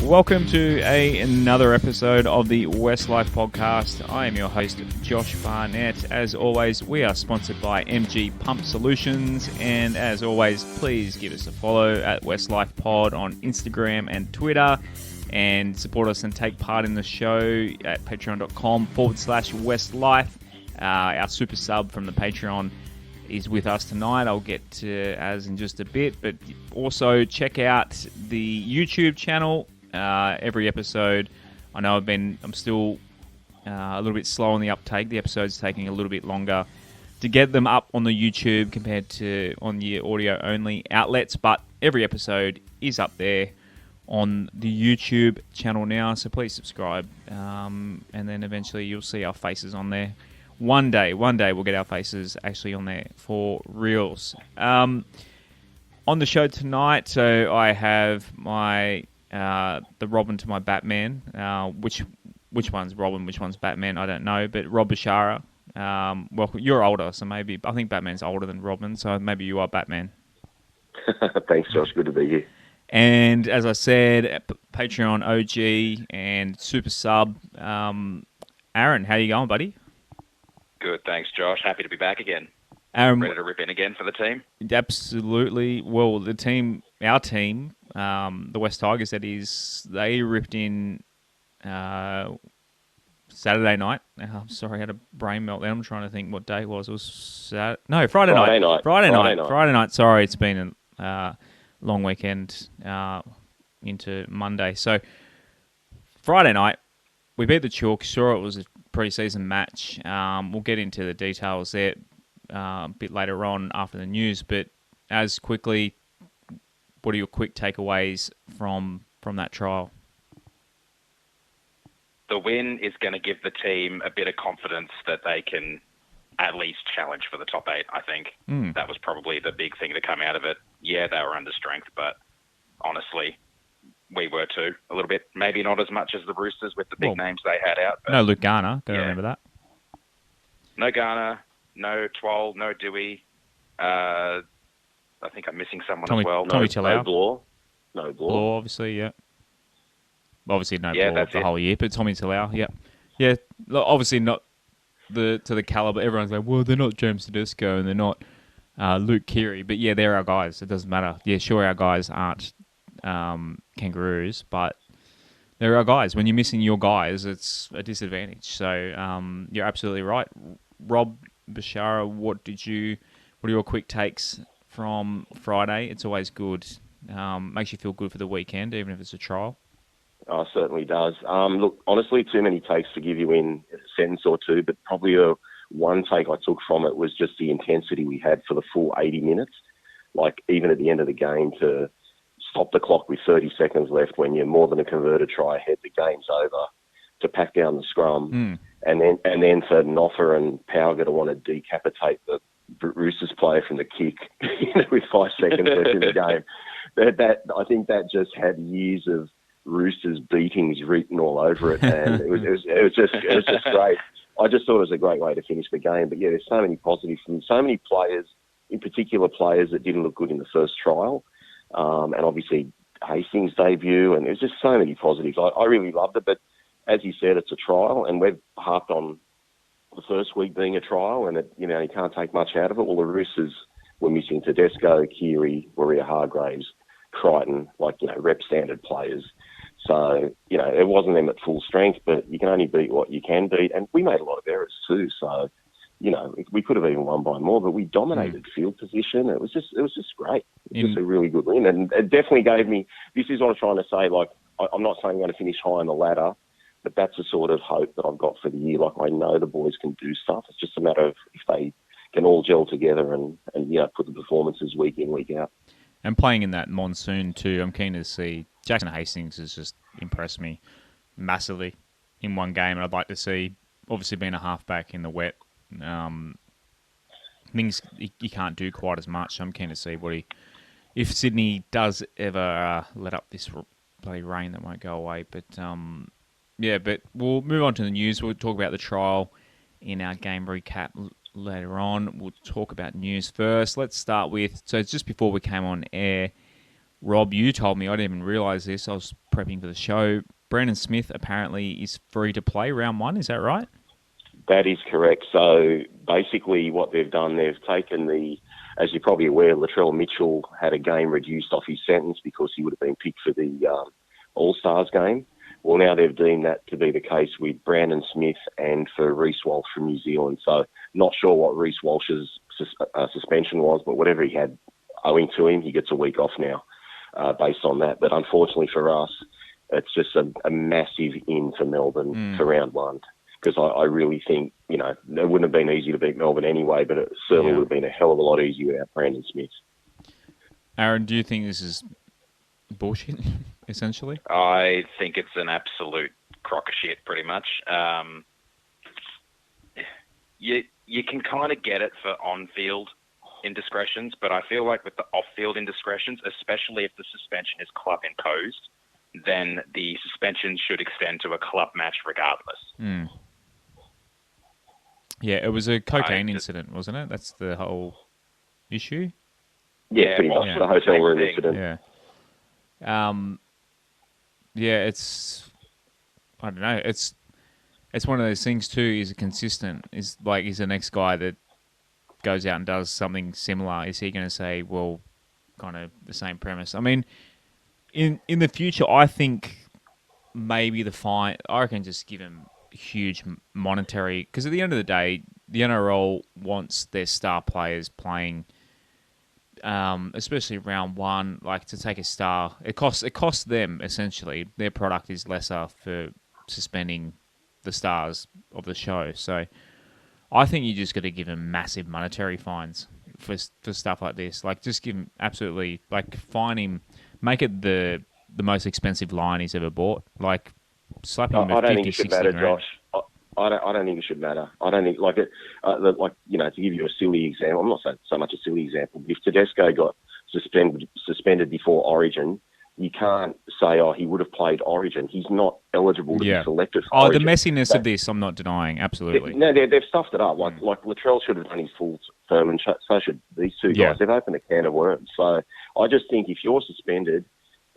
Welcome to another episode of the Westlife Podcast. I am your host, Josh Barnett. As always, we are sponsored by MG Pump Solutions, and as always, please give us a follow at Westlife Pod on Instagram and Twitter, and support us and take part in the show at patreon.com/Westlife. Our super sub from the Patreon is with us tonight. I'll get to as in just a bit, but also check out the YouTube channel. Every episode, I know I'm still a little bit slow on the uptake. The episode's taking a little bit longer to get them up on the YouTube compared to on the audio only outlets, but every episode is up there on the YouTube channel now, so please subscribe, and then eventually you'll see our faces on there. One day we'll get our faces actually on there for reals. On the show tonight, so I have my the Robin to my Batman. Which one's Robin, which one's Batman, I don't know. But Rob Bashara, well, you're older, so maybe I think Batman's older than Robin, so maybe you are Batman. Thanks, Josh. Good to be here. And as I said, Patreon OG and super sub, Aaron, how you going, buddy? Good, thanks, Josh. Happy to be back again. Ready to rip in again for the team? Absolutely. Well, our team, the West Tigers, that is, they ripped in Saturday night. I'm sorry, I had a brain meltdown. I'm trying to think what day it was. It was Friday night. Friday night. Sorry, it's been a long weekend into Monday. So Friday night, we beat the Chalk. Sure, it was a pre-season match. We'll get into the details there a bit later on after the news, but as quickly, what are your quick takeaways from that trial? The win is going to give the team a bit of confidence that they can at least challenge for the top 8, I think. That was probably the big thing to come out of it. Yeah, they were under strength, but honestly, we were too, a little bit. Maybe not as much as the Roosters with the big names they had out. But no Luke Garner, gotta remember that. No Garner, no Twoll, no Dewey. I think I'm missing someone as well. Tommy Talau. No Bloor, obviously, yeah. Obviously no Bloor the whole year, but Tommy Talau, yeah. Yeah, obviously not to the calibre. Everyone's like, well, they're not James Tedesco and they're not Luke Keary, but yeah, they're our guys. It doesn't matter. Yeah, sure, our guys aren't Kangaroos, but they're our guys. When you're missing your guys, it's a disadvantage. So you're absolutely right. Rob Bashara, what are your quick takes from Friday? It's always good. Makes you feel good for the weekend, even if it's a trial. Oh, it certainly does. Look, honestly, too many takes to give you in a sentence or two, but probably one take I took from it was just the intensity we had for the full 80 minutes. Like, even at the end of the game, to stop the clock with 30 seconds left when you're more than a converted try ahead, the game's over, to pack down the scrum, and then for Noffa and Powger to want to decapitate the Roosters player from the kick with 5 seconds left in the game. That I think that just had years of Roosters beatings written all over it, and it was just great. I just thought it was a great way to finish the game. But yeah, there's so many positives from so many players, in particular players that didn't look good in the first trial, and obviously Hastings' debut, and there's just so many positives. I really loved it, but as you said, it's a trial, and we've harped on the first week being a trial, and you can't take much out of it. Well, the Roosters were missing Tedesco, Keary, Warrior-Hargraves, Crichton, rep standard players. So, it wasn't them at full strength, but you can only beat what you can beat. And we made a lot of errors too. So, we could have even won by more, but we dominated field position. It was just great. It was just a really good win. And it definitely gave me, this is what I'm trying to say. I'm not saying I'm going to finish high on the ladder, but that's the sort of hope that I've got for the year. I know the boys can do stuff. It's just a matter of if they can all gel together and put the performances week in, week out. And playing in that monsoon too, I'm keen to see. Jackson Hastings has just impressed me massively in one game, and I'd like to see, obviously being a halfback in the wet, things you can't do quite as much. I'm keen to see if Sydney does ever let up this bloody rain that won't go away. But but we'll move on to the news. We'll talk about the trial in our game recap later on. We'll talk about news first. Let's start with, so just before we came on air, Rob, you told me, I didn't even realise this, I was prepping for the show. Brandon Smith apparently is free to play round 1, is that right? That is correct. So basically what they've done, they've taken as you're probably aware, Latrell Mitchell had a game reduced off his sentence because he would have been picked for the All-Stars game. Well, now they've deemed that to be the case with Brandon Smith and for Reece Walsh from New Zealand. So not sure what Reece Walsh's suspension was, but whatever he had owing to him, he gets a week off now based on that. But unfortunately for us, it's just a massive in for Melbourne for round 1. Because I really think, it wouldn't have been easy to beat Melbourne anyway, but it certainly would have been a hell of a lot easier without Brandon Smith. Aaron, do you think this is bullshit, essentially? I think it's an absolute crock of shit, pretty much. You can kind of get it for on-field indiscretions, but I feel like with the off-field indiscretions, especially if the suspension is club-imposed, then the suspension should extend to a club match regardless. Yeah, it was a cocaine incident, wasn't it? That's the whole issue? Yeah, pretty much. The hotel room incident. Yeah. It's... I don't know. It's one of those things, too, is it consistent? Is the next guy that goes out and does something similar, is he going to say, well, kind of the same premise? I mean, in the future, I think maybe the fine... I reckon just give him huge monetary... Because at the end of the day, the NRL wants their star players playing, especially round 1, to take a star. It costs them, essentially. Their product is lesser for suspending the stars of the show. So I think you just got to give him massive monetary fines for stuff like this. Just give him absolutely... fine him... Make it the most expensive line he's ever bought. Slap him with 50, 60 grand. Josh. I don't think it should matter. I don't think to give you a silly example. I'm not so much a silly example. But if Tedesco got suspended before Origin, you can't say, he would have played Origin. He's not eligible to be selected for Origin. The messiness of this, I'm not denying. Absolutely. They've stuffed it up. Like Latrell should have done his full term, and so should these two guys. They've opened a can of worms. So I just think if you're suspended,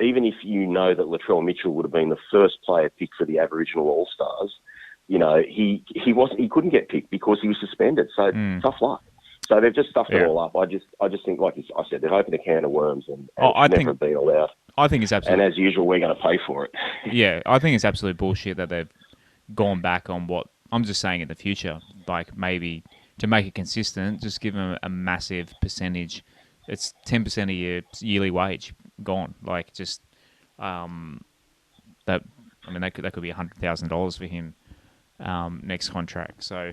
even if you know that Latrell Mitchell would have been the first player picked for the Aboriginal All-Stars, he couldn't get picked because he was suspended. So tough luck. So they've just stuffed it all up. I just think, like I said, they've opened a can of worms and it's never been allowed. I think it's absolutely... And as usual, we're going to pay for it. Yeah, I think it's absolute bullshit that they've gone back on what... I'm just saying in the future, maybe to make it consistent, just give them a massive percentage. It's 10% of your yearly wage gone. That could be $100,000 for him next contract. So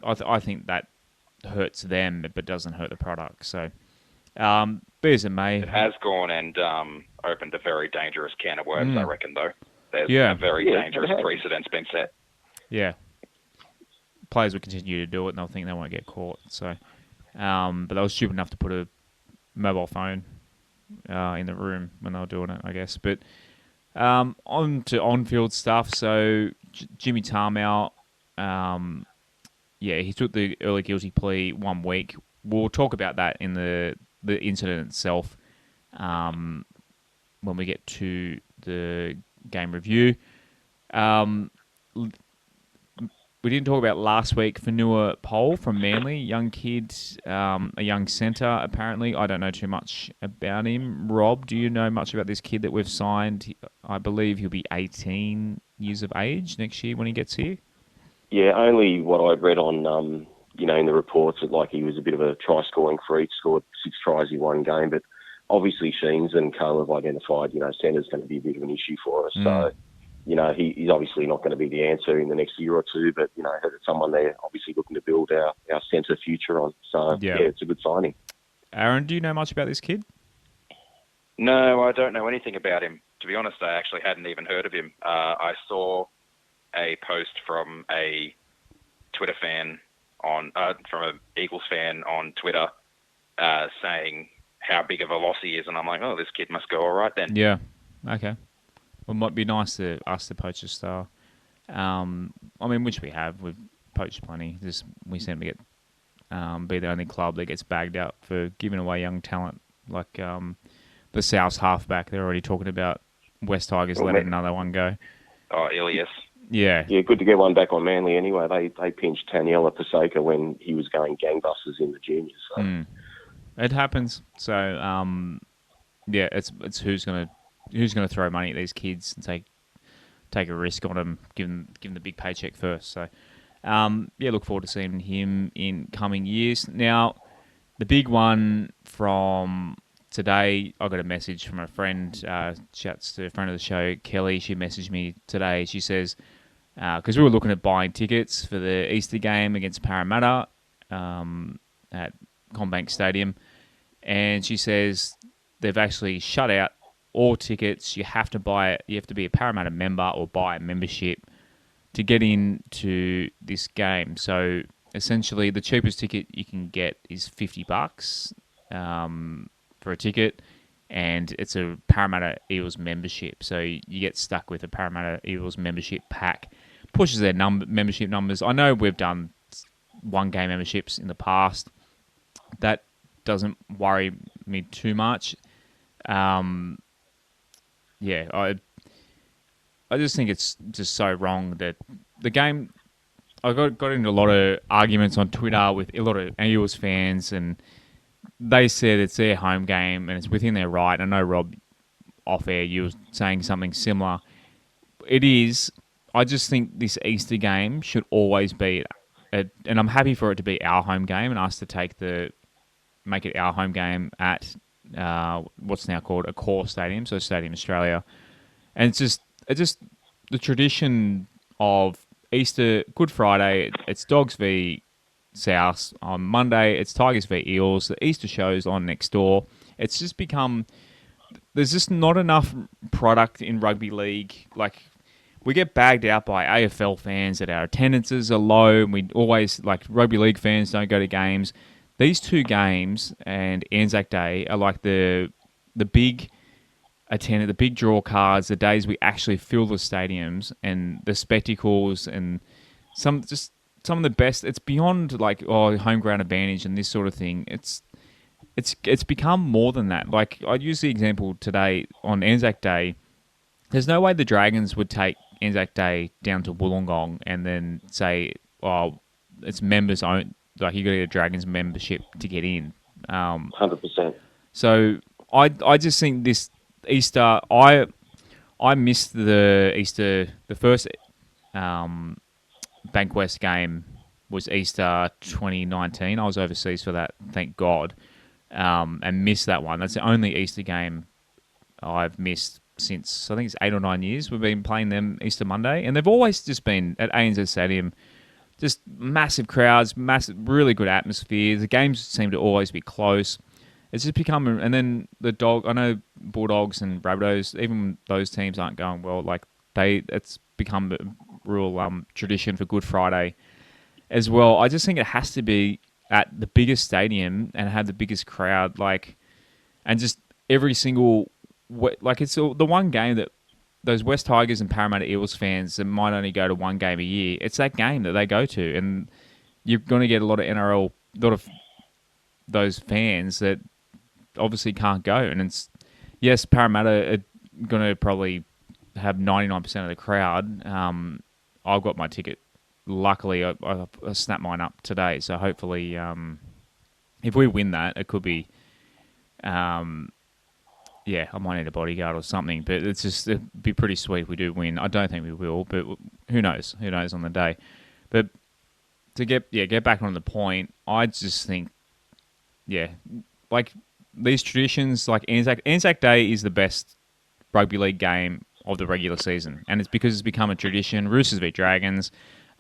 I think that hurts them, but doesn't hurt the product. So be as it may, it has gone and opened a very dangerous can of worms. I reckon, though. There's a very dangerous precedent's been set. Yeah, players will continue to do it, and they'll think they won't get caught. So, but they were stupid enough to put a mobile phone in the room when they were doing it, I guess. But on to on-field stuff. So Jimmy Tarmow, he took the early guilty plea 1 week. We'll talk about that in the incident itself when we get to the game review. We didn't talk about last week. Fanua Pole from Manly, young kid, a young centre, apparently. I don't know too much about him. Rob, do you know much about this kid that we've signed? I believe he'll be 18 years of age next year when he gets here. Yeah, only what I've read on, in the reports that he was a bit of a try-scoring freak, scored 6 tries in one game. But obviously Sheens and Co have identified, centre's going to be a bit of an issue for us. So, he's obviously not going to be the answer in the next year or two, but, it's someone they're obviously looking to build our centre future on. So, it's a good signing. Aaron, do you know much about this kid? No, I don't know anything about him. To be honest, I actually hadn't even heard of him. I saw a post from a Twitter fan from an Eagles fan on Twitter saying how big of a loss he is, and I'm like, this kid must go all right then. Yeah, okay. Well, it might be nice to us to poach a star. Which we have. We've poached plenty. We seem to get be the only club that gets bagged out for giving away young talent like the South's halfback. They're already talking about West Tigers letting another one go. Oh, Ilias. Yeah. Yeah, good to get one back on Manly anyway. They pinched Taniela Paseka when he was going gangbusters in the juniors. So. It happens. So, yeah, it's who's gonna throw money at these kids and take a risk on them, give them the big paycheck first. So, yeah, look forward to seeing him in coming years. Now, the big one from today, I got a message from a friend. Shouts to a friend of the show, Kelly. She messaged me today. She says, because we were looking at buying tickets for the Easter game against Parramatta at Combank Stadium, and she says they've actually shut out all tickets. You have to buy it. You have to be a Parramatta member or buy a membership to get into this game. So essentially, the cheapest ticket you can get is $50 for a ticket, and it's a Parramatta Eels membership. So you get stuck with a Parramatta Eels membership pack. Pushes their membership numbers. I know we've done one-game memberships in the past. That doesn't worry me too much. Yeah, I just think it's just so wrong that the game. I got into a lot of arguments on Twitter with a lot of Eels fans, and they said it's their home game and it's within their right. I know, Rob, off air, you were saying something similar. It is. I just think this Easter game should always be, and I'm happy for it to be our home game and us to make it our home game at what's now called a core stadium, so Stadium Australia. And it's just the tradition of Easter, Good Friday, it's Dogs v South. On Monday, it's Tigers v Eels. The Easter show's on next door. It's just become, there's just not enough product in rugby league. Like, we get bagged out by AFL fans that our attendances are low, and we always, like, rugby league fans don't go to games. These two games and Anzac Day are like the big attendance, the big draw cards, the days we actually fill the stadiums and the spectacles and some of the best. It's beyond like home ground advantage and this sort of thing. It's become more than that. Like, I'd use the example today on Anzac Day. There's no way the Dragons would take Anzac Day down to Wollongong and then say, "Oh, it's members owned." Like, you got to get a Dragons membership to get in. 100%. So I just think this Easter, I missed the Easter. The first Bankwest game was Easter 2019. I was overseas for that, thank God, and missed that one. That's the only Easter game I've missed since, I think it's 8 or 9 years. We've been playing them Easter Monday, and they've always just been at ANZ Stadium. Just massive crowds, really good atmosphere. The games seem to always be close. It's just become, and then I know Bulldogs and Rabbitohs, even those teams aren't going well. Like, it's become a real tradition for Good Friday as well. I just think it has to be at the biggest stadium and have the biggest crowd, and just every single, it's the one game that those West Tigers and Parramatta Eels fans that might only go to one game a year, it's that game that they go to. And you're going to get a lot of those fans that obviously can't go. And yes, Parramatta are going to probably have 99% of the crowd. I've got my ticket. Luckily, I snapped mine up today. So hopefully, if we win that, it could be... yeah, I might need a bodyguard or something, but it'd be pretty sweet if we do win. I don't think we will, but who knows? Who knows on the day? But to get back on the point, I just think, like these traditions, like Anzac Day is the best rugby league game of the regular season, and it's because it's become a tradition. Roosters v Dragons.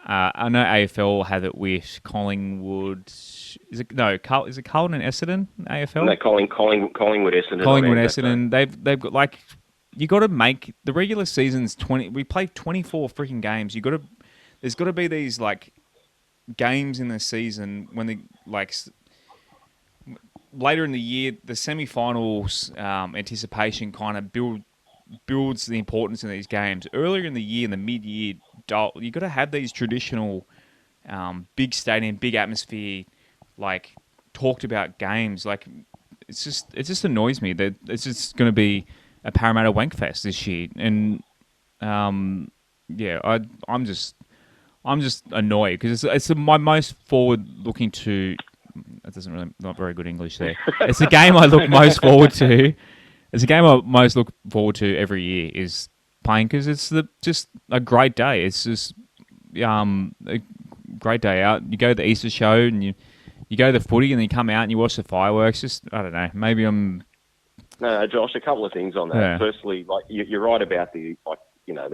I know AFL had it with Collingwood. Is it Carlton and Essendon? AFL. No, Collingwood Essendon. Collingwood Essendon. They've got, like, you got to make the regular season's 20. We play 24 freaking games. There's got to be these like games in the season when later in the year, the semi-finals anticipation kind of builds the importance of these games. Earlier in the year, in the mid-year, you got to have these traditional big stadium, big atmosphere, like talked about games. Like, it just annoys me that it's just going to be a Parramatta wankfest this year, and I'm just annoyed because it's my most forward looking to. That doesn't really not very good English there. It's the game I look most forward to. It's a game I most look forward to every year is playing because it's just a great day. It's just a great day out. You go to the Easter show and you go to the footy and then you come out and you watch the fireworks. Just I don't know. Maybe I'm. No, Josh. A couple of things on that. Yeah. Firstly, like you're right about the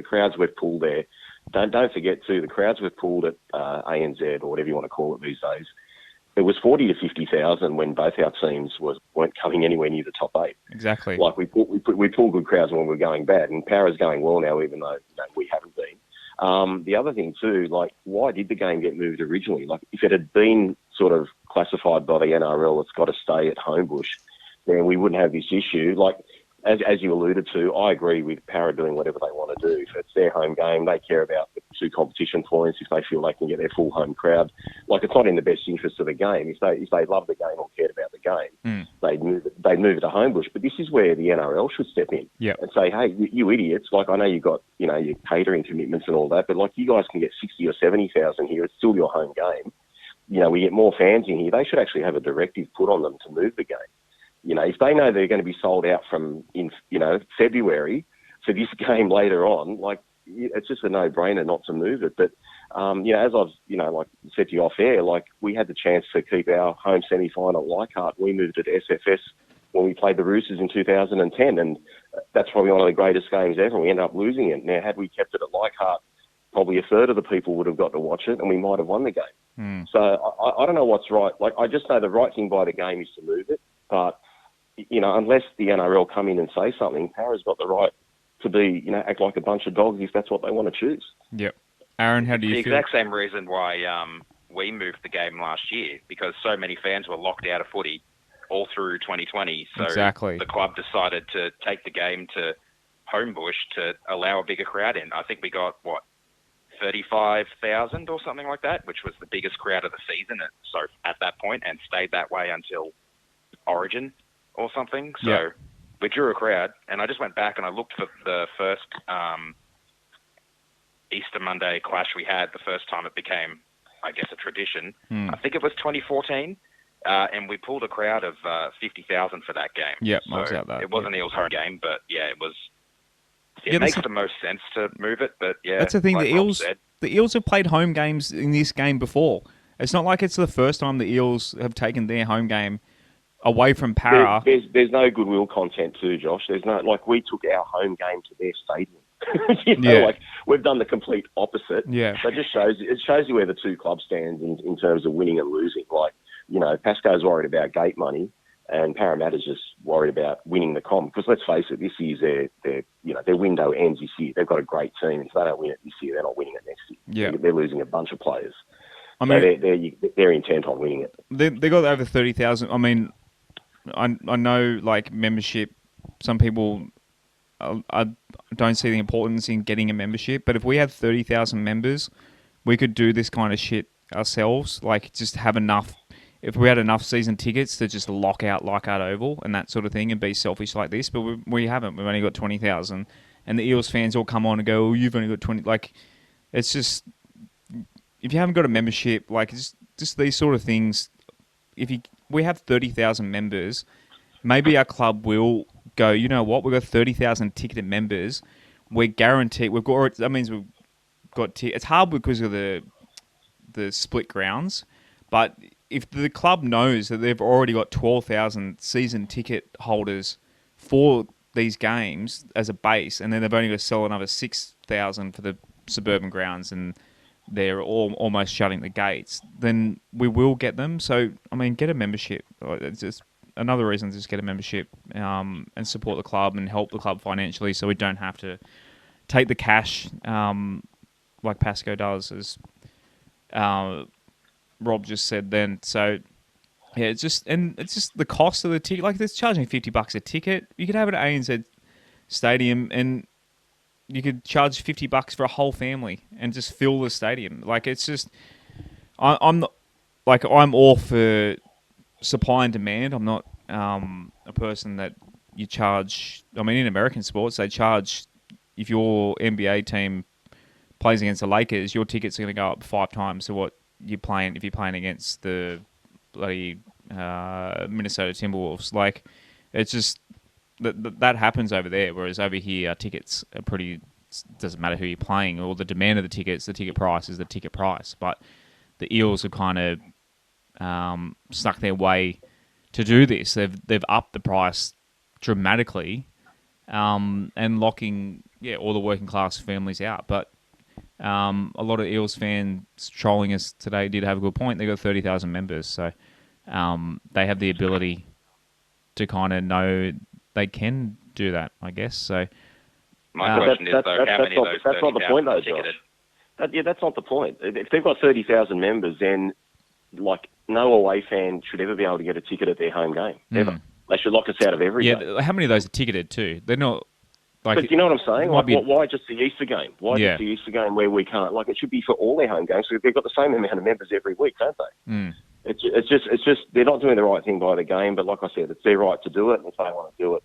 crowds we've pulled there. Don't forget too the crowds we've pulled at ANZ or whatever you want to call it these days. It was 40 to 50,000 when both our teams weren't coming anywhere near the top 8. Exactly. Like we pull good crowds when we're going bad, and Para's going well now, even though we haven't been. The other thing too, like why did the game get moved originally? Like if it had been sort of classified by the NRL, it's got to stay at Homebush, then we wouldn't have this issue. Like as you alluded to, I agree with Para doing whatever they want to do. If it's their home game, they care about the 2 competition points. If they feel they can get their full home crowd, like it's not in the best interest of the game. If they love the game or cared about the game, they'd move it to Homebush. But this is where the NRL should step in and say, hey, you idiots! Like I know you've got your catering commitments and all that, but like you guys can get 60 or 70,000 here. It's still your home game. We get more fans in here. They should actually have a directive put on them to move the game. If they know they're going to be sold out from in February for this game later on, like it's just a no-brainer not to move it. But as I've like said to you off air, like we had the chance to keep our home semi-final at Leichhardt. We moved it to SFS when we played the Roosters in 2010, and that's probably one of the greatest games ever. We ended up losing it. Now, had we kept it at Leichhardt, probably a third of the people would have got to watch it, and we might have won the game. So I don't know what's right. Like I just know the right thing by the game is to move it, but unless the NRL come in and say something, Para's got the right to be, act like a bunch of dogs if that's what they want to choose. Yep. Aaron, how do you feel? The exact same reason why we moved the game last year, because so many fans were locked out of footy all through 2020. So exactly. The club decided to take the game to Homebush to allow a bigger crowd in. I think we got, 35,000 or something like that, which was the biggest crowd of the season at that point, and stayed that way until Origin or something. So we drew a crowd, and I just went back and I looked for the first Easter Monday clash we had, the first time it became, I guess, a tradition. I think it was 2014, and we pulled a crowd of 50,000 for that game. Yeah, so I was at that. It wasn't Eels' home game, but it was. It makes the most sense to move it, but that's the thing. Like the Eels have played home games in this game before. It's not like it's the first time the Eels have taken their home game away from Para. There's no goodwill content too, Josh. There's no, like, we took our home game to their stadium. Like we've done the complete opposite. Yeah. So it shows you where the two clubs stand in terms of winning and losing. Like, Pasco's worried about gate money and Parramatta's just worried about winning the comp. Because let's face it, this year's their window ends this year. They've got a great team. If they don't win it this year, they're not winning it next year. Yeah. They're losing a bunch of players. I mean, they're intent on winning it. They got over 30,000. I mean, I know, like, membership, some people I don't see the importance in getting a membership, but if we had 30,000 members, we could do this kind of shit ourselves. Like, just have enough. If we had enough season tickets to just lock out Leichhardt Oval and that sort of thing and be selfish like this, but we haven't. We've only got 20,000. And the Eels fans all come on and go, oh, you've only got 20. Like, it's just, if you haven't got a membership, like, just these sort of things, we have 30,000 members, maybe our club will go, you know what, we've got 30,000 ticketed members, we're guaranteed, that means we've got, it's hard because of the split grounds, but if the club knows that they've already got 12,000 season ticket holders for these games as a base, and then they've only got to sell another 6,000 for the suburban grounds, and they're almost shutting the gates, then we will get them. So, I mean, get a membership. It's just another reason to just get a membership and support the club and help the club financially, so we don't have to take the cash like Pasco does, as Rob just said then. So, yeah, it's just the cost of the ticket. Like, it's charging $50 a ticket. You could have it at ANZ Stadium and you could charge $50 for a whole family and just fill the stadium. Like, it's just, I'm all for supply and demand. I'm not a person that you charge. I mean, in American sports, they charge if your NBA team plays against the Lakers, your tickets are going to go up 5 times to what you're playing if you're playing against the bloody Minnesota Timberwolves. Like, it's just that happens over there, whereas over here, tickets are pretty. Doesn't matter who you're playing or the demand of the tickets. The ticket price is the ticket price. But the Eels have kind of snuck their way to do this. They've upped the price dramatically, and locking all the working class families out. But a lot of Eels fans trolling us today did have a good point. They got 30,000 members, so they have the ability to kind of know they can do that, I guess. So my question is, though, how many of those 30,000 that's not the point, though, ticketed? That's not the point. If they've got 30,000 members, then like no away fan should ever be able to get a ticket at their home game ever. They should lock us out of every game. How many of those are ticketed too? They're not. Like, but you know what I'm saying? Like, be... why just the Easter game? Why just the Easter game where we can't? Like, it should be for all their home games. So they've got the same amount of members every week, don't they? It's just they're not doing the right thing by the game. But like I said, it's their right to do it. And if they want to do it,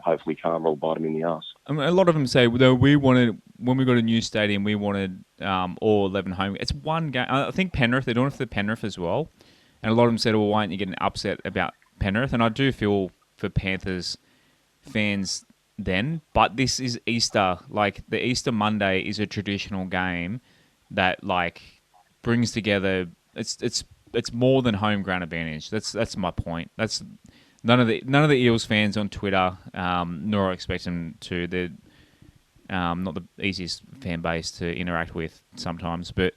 hopefully karma will bite them in the arse. I mean, a lot of them say, though, we wanted, when we got a new stadium, we wanted all 11 home. It's one game. I think Penrith, they're doing it for Penrith as well. And a lot of them said, well, why aren't you getting upset about Penrith? And I do feel for Panthers fans then, but this is Easter. Like, the Easter Monday is a traditional game that, like, brings together. It's more than home ground advantage. That's my point. That's none of the Eels fans on Twitter, nor I expect them to. They're not the easiest fan base to interact with sometimes, but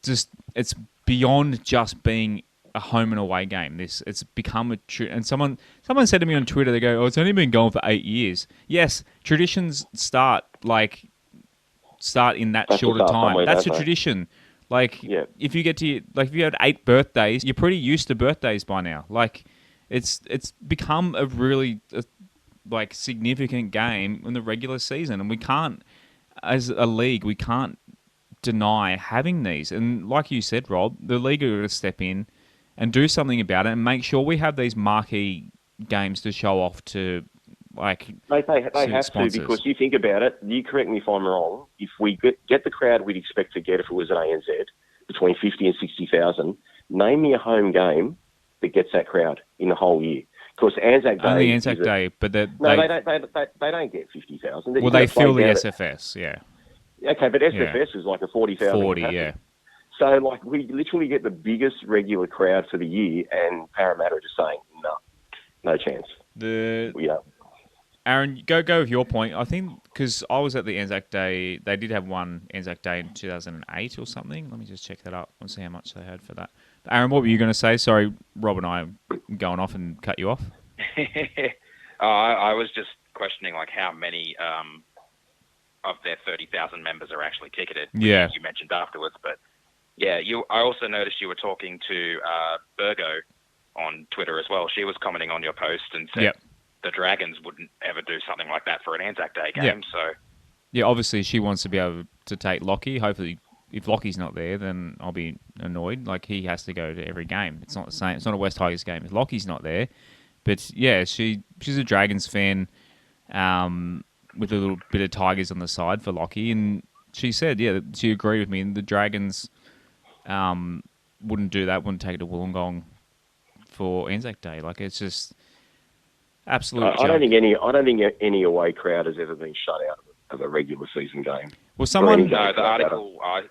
just it's beyond just being a home and away game. It's become a and someone said to me on Twitter, they go, "Oh, it's only been going for 8 years." Yes, traditions start in that short of time. That's a tradition. Like, if you if you had 8 birthdays, you're pretty used to birthdays by now. Like, it's become a really significant game in the regular season, and we can't, as a league, we can't deny having these. And like you said, Rob, the league are going to step in and do something about it and make sure we have these marquee games to show off to, like, they have sponsors. To, because you think about it, you correct me if I'm wrong, if we get the crowd we'd expect to get if it was at ANZ, between 50 and 60,000, name me a home game that gets that crowd in the whole year. Because Anzac Day... Only Anzac Day, but they don't get 50,000. Well, they fill the SFS, yeah. Okay, but SFS is like a 40,000. 40, yeah. So, like, we literally get the biggest regular crowd for the year, and Parramatta are just saying, no chance. Aaron, go with your point. I think, because I was at the Anzac Day, they did have one Anzac Day in 2008 or something. Let me just check that up and see how much they had for that. Aaron, what were you going to say? Sorry, Rob and I are going off and cut you off. I was just questioning, like, how many of their 30,000 members are actually ticketed. Yeah. You mentioned afterwards, but yeah, I also noticed you were talking to Burgo on Twitter as well. She was commenting on your post and said the Dragons wouldn't ever do something like that for an Anzac Day game. Yep. So yeah, obviously she wants to be able to take Lockie. Hopefully, if Lockie's not there, then I'll be annoyed. Like, he has to go to every game. It's not the same. It's not a West Tigers game if Lockie's not there. But yeah, she's a Dragons fan with a little bit of Tigers on the side for Lockie, and she said, she agreed with me. And the Dragons wouldn't do that. Wouldn't take it to Wollongong for Anzac Day. Like, it's just absolute. I don't think any away crowd has ever been shut out of a regular season game. Well, someone the article I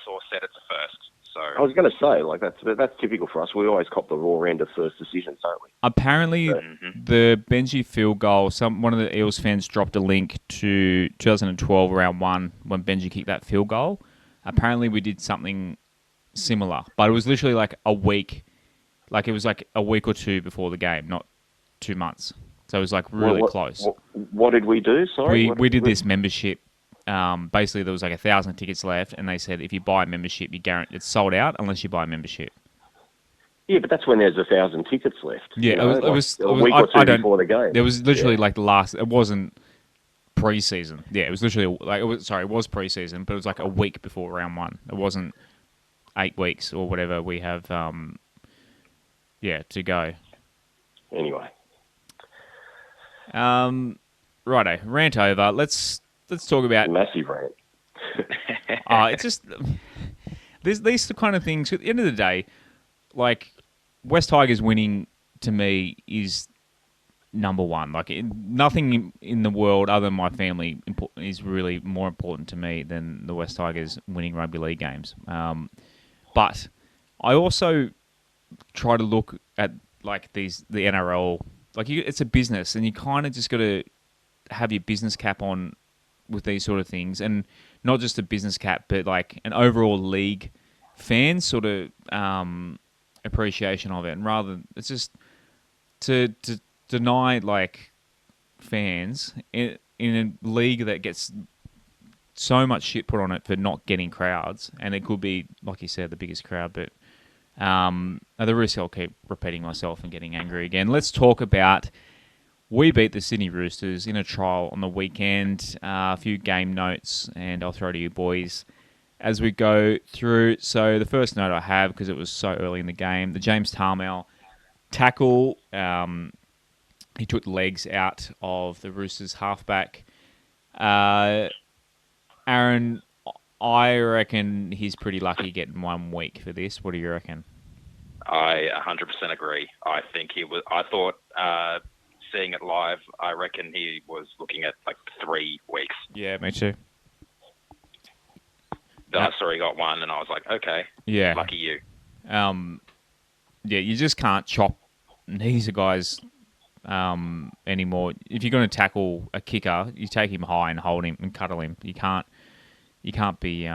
saw said it's a first. So I was going to say, like, that's typical for us. We always cop the raw end of first decisions, don't we? Apparently, the Benji field goal. One of the Eels fans dropped a link to 2012 round 1 when Benji kicked that field goal. Apparently, we did something similar, but it was literally like a week. Like, it was like a week or two before the game, not 2 months. So it was like really close. What did we do? Sorry, we did this membership. Basically, there was like 1,000 tickets left, and they said if you buy a membership, it's sold out unless you buy a membership. Yeah, but that's when there's 1,000 tickets left. Yeah, it was a week or two before the game. There was literally like the last. It wasn't pre-season. Yeah, it was literally like it was pre-season, but it was like a week before round 1. It wasn't 8 weeks or whatever we have. To go. anyway. Righto, rant over. Let's talk about. Massive rant. It's just these the kind of things. At the end of the day, like West Tigers winning to me is number one. Like nothing in the world other than my family is really more important to me than the West Tigers winning rugby league games. But I also try to look at like the NRL. Like it's a business, and you kind of just got to have your business cap on with these sort of things, and not just a business cap, but like an overall league fan sort of appreciation of it. And rather, it's just to deny like fans in a league that gets so much shit put on it for not getting crowds, and it could be, like you said, the biggest crowd. But at the risk I'll keep repeating myself and getting angry again. Let's talk about we beat the Sydney Roosters in a trial on the weekend. A few game notes, and I'll throw to you boys as we go through. So the first note I have, because it was so early in the game, the James Tarmel tackle. He took the legs out of the Roosters halfback. Aaron, I reckon he's pretty lucky getting 1 week for this. What do you reckon? I 100% agree. I think I thought, seeing it live, I reckon he was looking at like 3 weeks. Yeah, me too. Then I saw he got 1, and I was like, okay, yeah, lucky you. Yeah, you just can't chop knees of guys anymore. If you're going to tackle a kicker, you take him high and hold him and cuddle him. You can't be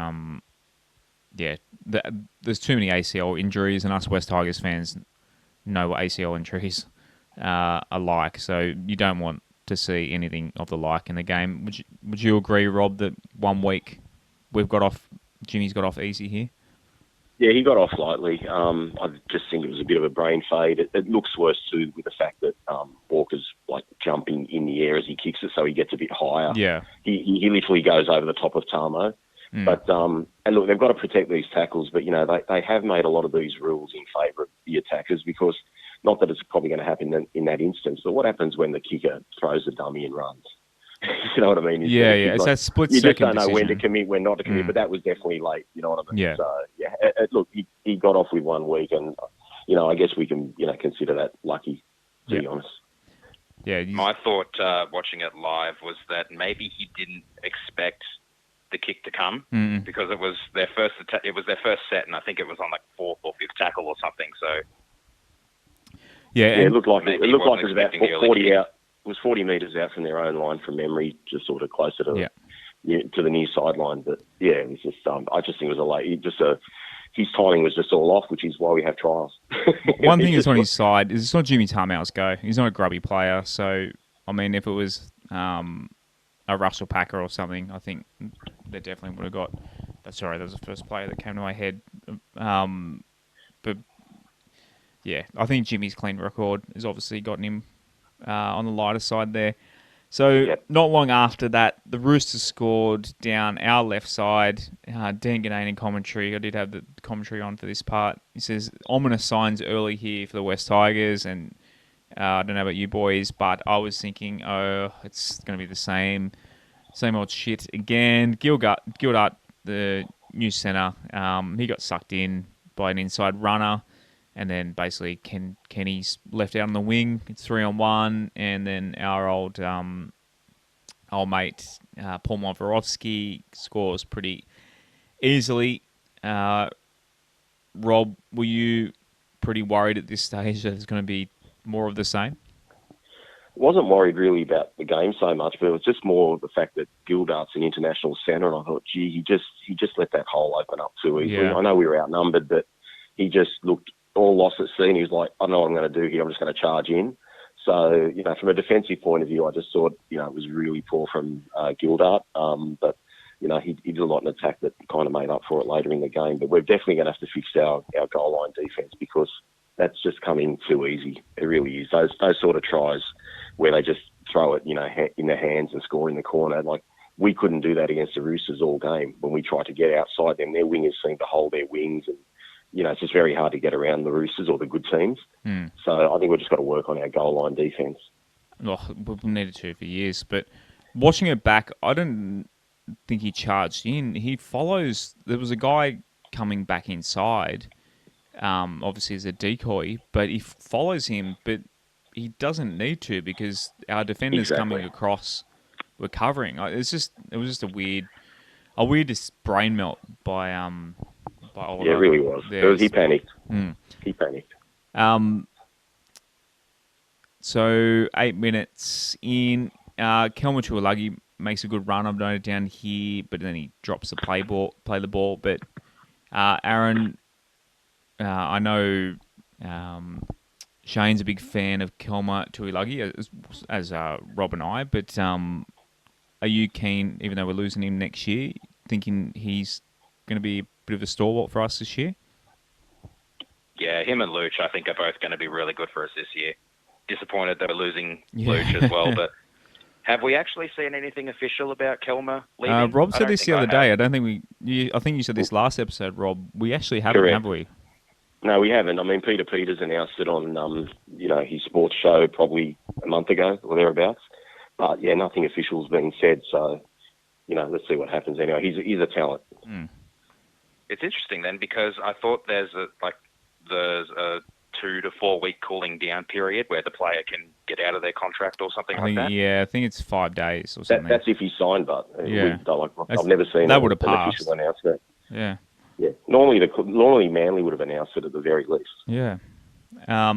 there's too many ACL injuries, and us West Tigers fans know what ACL injuries are like, so you don't want to see anything of the like in the game. Would you agree, Rob, that 1 week Jimmy's got off easy here? Yeah, he got off lightly. I just think it was a bit of a brain fade. It looks worse too with the fact that Walker's like jumping in the air as he kicks it, so he gets a bit higher. Yeah, he literally goes over the top of Tarmo. But and look, they've got to protect these tackles, but they have made a lot of these rules in favour of the attackers, because not that it's probably going to happen in that instance, but what happens when the kicker throws a dummy and runs? You know what I mean? It's that split second. You just don't know decision. when to commit, when not to commit, but that was definitely late. You know what I mean? Yeah. So look, he got off with 1 week, and I guess we can consider that lucky, to be honest. Yeah. My thought watching it live was that maybe he didn't expect the kick to come because it was their first set, and I think it was on like 4th or 5th tackle or something. So it looked like it was about 40 out. It was 40 metres out from their own line from memory, just sort of closer to to the near sideline. But it was just I just think it was a late. His timing was just all off, which is why we have trials. One thing that's on his side is it's not Jimmy Tarmel's go. He's not a grubby player. So I mean, if it was a Russell Packer or something, I think they definitely would have got. Sorry, that was the first player that came to my head. But yeah, I think Jimmy's clean record has obviously gotten him on the lighter side there. So not long after that, the Roosters scored down our left side. Dan Ganane in commentary, I did have the commentary on for this part. He says, ominous signs early here for the West Tigers, and I don't know about you boys, but I was thinking, it's going to be the same old shit again. Gildart, the new centre, he got sucked in by an inside runner, and then basically Kenny's left out on the wing. It's 3-on-1, and then our old mate Paul Montvorovsky scores pretty easily. Rob, were you pretty worried at this stage that it's going to be more of the same? I wasn't worried really about the game so much, but it was just more the fact that Gildart's an international centre, and I thought, gee, he just let that hole open up too easily. Yeah. I know we were outnumbered, but he just looked all lost at sea, and he was like, I know what I'm going to do here. I'm just going to charge in. So, from a defensive point of view, I just thought, it was really poor from Gildart. But, he did a lot in attack that kind of made up for it later in the game. But we're definitely going to have to fix our goal line defence, because that's just coming too easy. It really is. Those sort of tries where they just throw it, in their hands and score in the corner. Like, we couldn't do that against the Roosters all game. When we tried to get outside them, their wingers seemed to hold their wings, and it's just very hard to get around the Roosters or the good teams. So I think we've just got to work on our goal line defence. Oh, we've needed to for years, but watching it back, I don't think he charged in. He follows. There was a guy coming back inside, obviously as a decoy, but he follows him, but he doesn't need to because our defenders coming across were covering. It was just a weird brain melt by Oliver. Yeah, it really was. He panicked. He panicked. So 8 minutes in, Kelma Tuilagi makes a good run. I've noted down here, but then he drops the play the ball. But Aaron, I know Shane's a big fan of Kelma Tuilagi, as Rob and I. But are you keen, even though we're losing him next year, thinking he's going to be a bit of a stalwart for us this year? Yeah, him and Luch, I think, are both going to be really good for us this year. Disappointed that we're losing Luch as well, but have we actually seen anything official about Kelma leaving? Rob said this the other day. I don't think I think you said this last episode, Rob. We actually haven't, have we? No, we haven't. I mean, Peter Peters announced it on, his sports show probably a month ago or thereabouts. But yeah, nothing official's been said. So, let's see what happens. Anyway, he's a talent. It's interesting then because I thought there's a 2 to 4 week cooling down period where the player can get out of their contract or something like that. Yeah, I think it's 5 days or something. That's if he signed, but yeah, I've never seen that would have an passed. official announcement. Yeah. Yeah. Normally Manly would have announced it at the very least. Yeah. A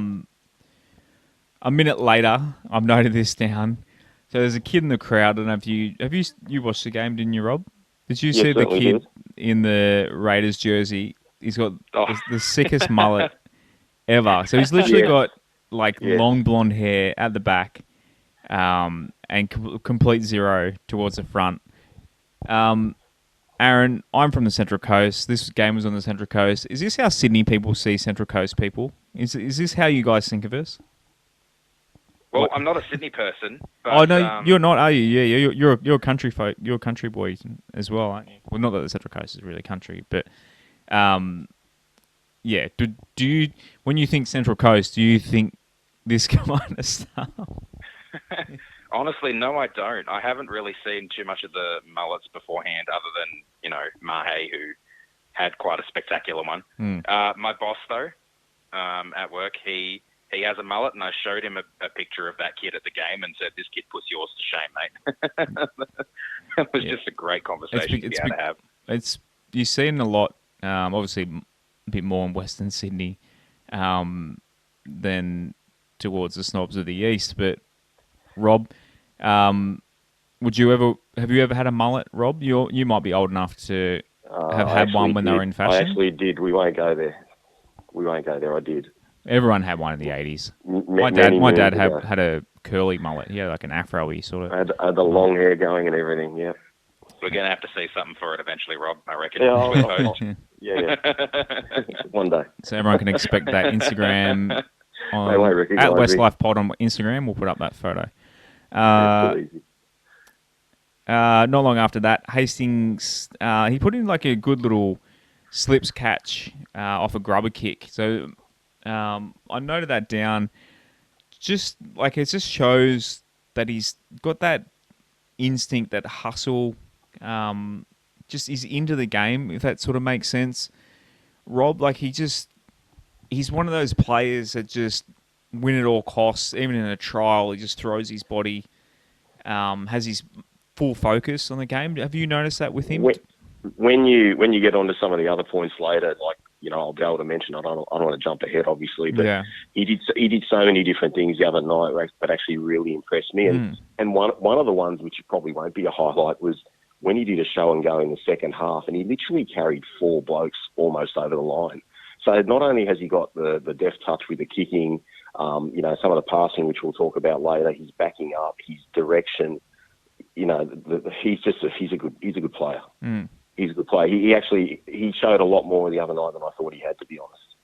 minute later, I've noted this down. So there's a kid in the crowd. I don't know if you watched the game, didn't you, Rob? Did you see the kid in the Raiders jersey? He's got the sickest mullet ever. So he's literally got long blonde hair at the back, and complete zero towards the front. Aaron, I'm from the Central Coast. This game was on the Central Coast. Is this how Sydney people see Central Coast people? Is this how you guys think of us? Well, I'm not a Sydney person. But, oh no, you're not, are you? Yeah, you're a country folk. You're a country boy as well, aren't you? Well, not that the Central Coast is really country, but yeah. Do you, when you think Central Coast, do you think this kind of stuff? Honestly, no, I don't. I haven't really seen too much of the mullets beforehand, other than Mahe, who had quite a spectacular one. My boss, though, at work, he has a mullet, and I showed him a picture of that kid at the game and said, "This kid puts yours to shame, mate." It was just a great conversation to have. You've seen a lot, obviously a bit more in Western Sydney than towards the snobs of the east. But Rob, have you ever had a mullet, Rob? You might be old enough to have had one when they were in fashion. I actually did. We won't go there. I did. Everyone had one in the 80s. My dad had a curly mullet. He had like an afro-y sort of. Had the long hair going and everything, yeah. We're going to have to see something for it eventually, Rob, I reckon. Yeah. One day. So everyone can expect that Instagram at at Westlife Pod on Instagram. We'll put up that photo. Not long after that, Hastings, he put in like a good little slips catch off a grubber kick. So I noted that down. Just like it just shows that he's got that instinct, that hustle. Just is into the game, if that sort of makes sense. Rob, like he's one of those players that just win at all costs. Even in a trial, he just throws his body, has his full focus on the game. Have you noticed that with him? When you get onto some of the other points later, like I'll be able to mention. I don't want to jump ahead, obviously, but he did so many different things the other night that actually really impressed me. And one of the ones which probably won't be a highlight was when he did a show and go in the second half, and he literally carried 4 blokes almost over the line. So not only has he got the deft touch with the kicking, some of the passing, which we'll talk about later, his backing up, his direction. He's a good player. He's a good player. He showed a lot more the other night than I thought he had, to be honest.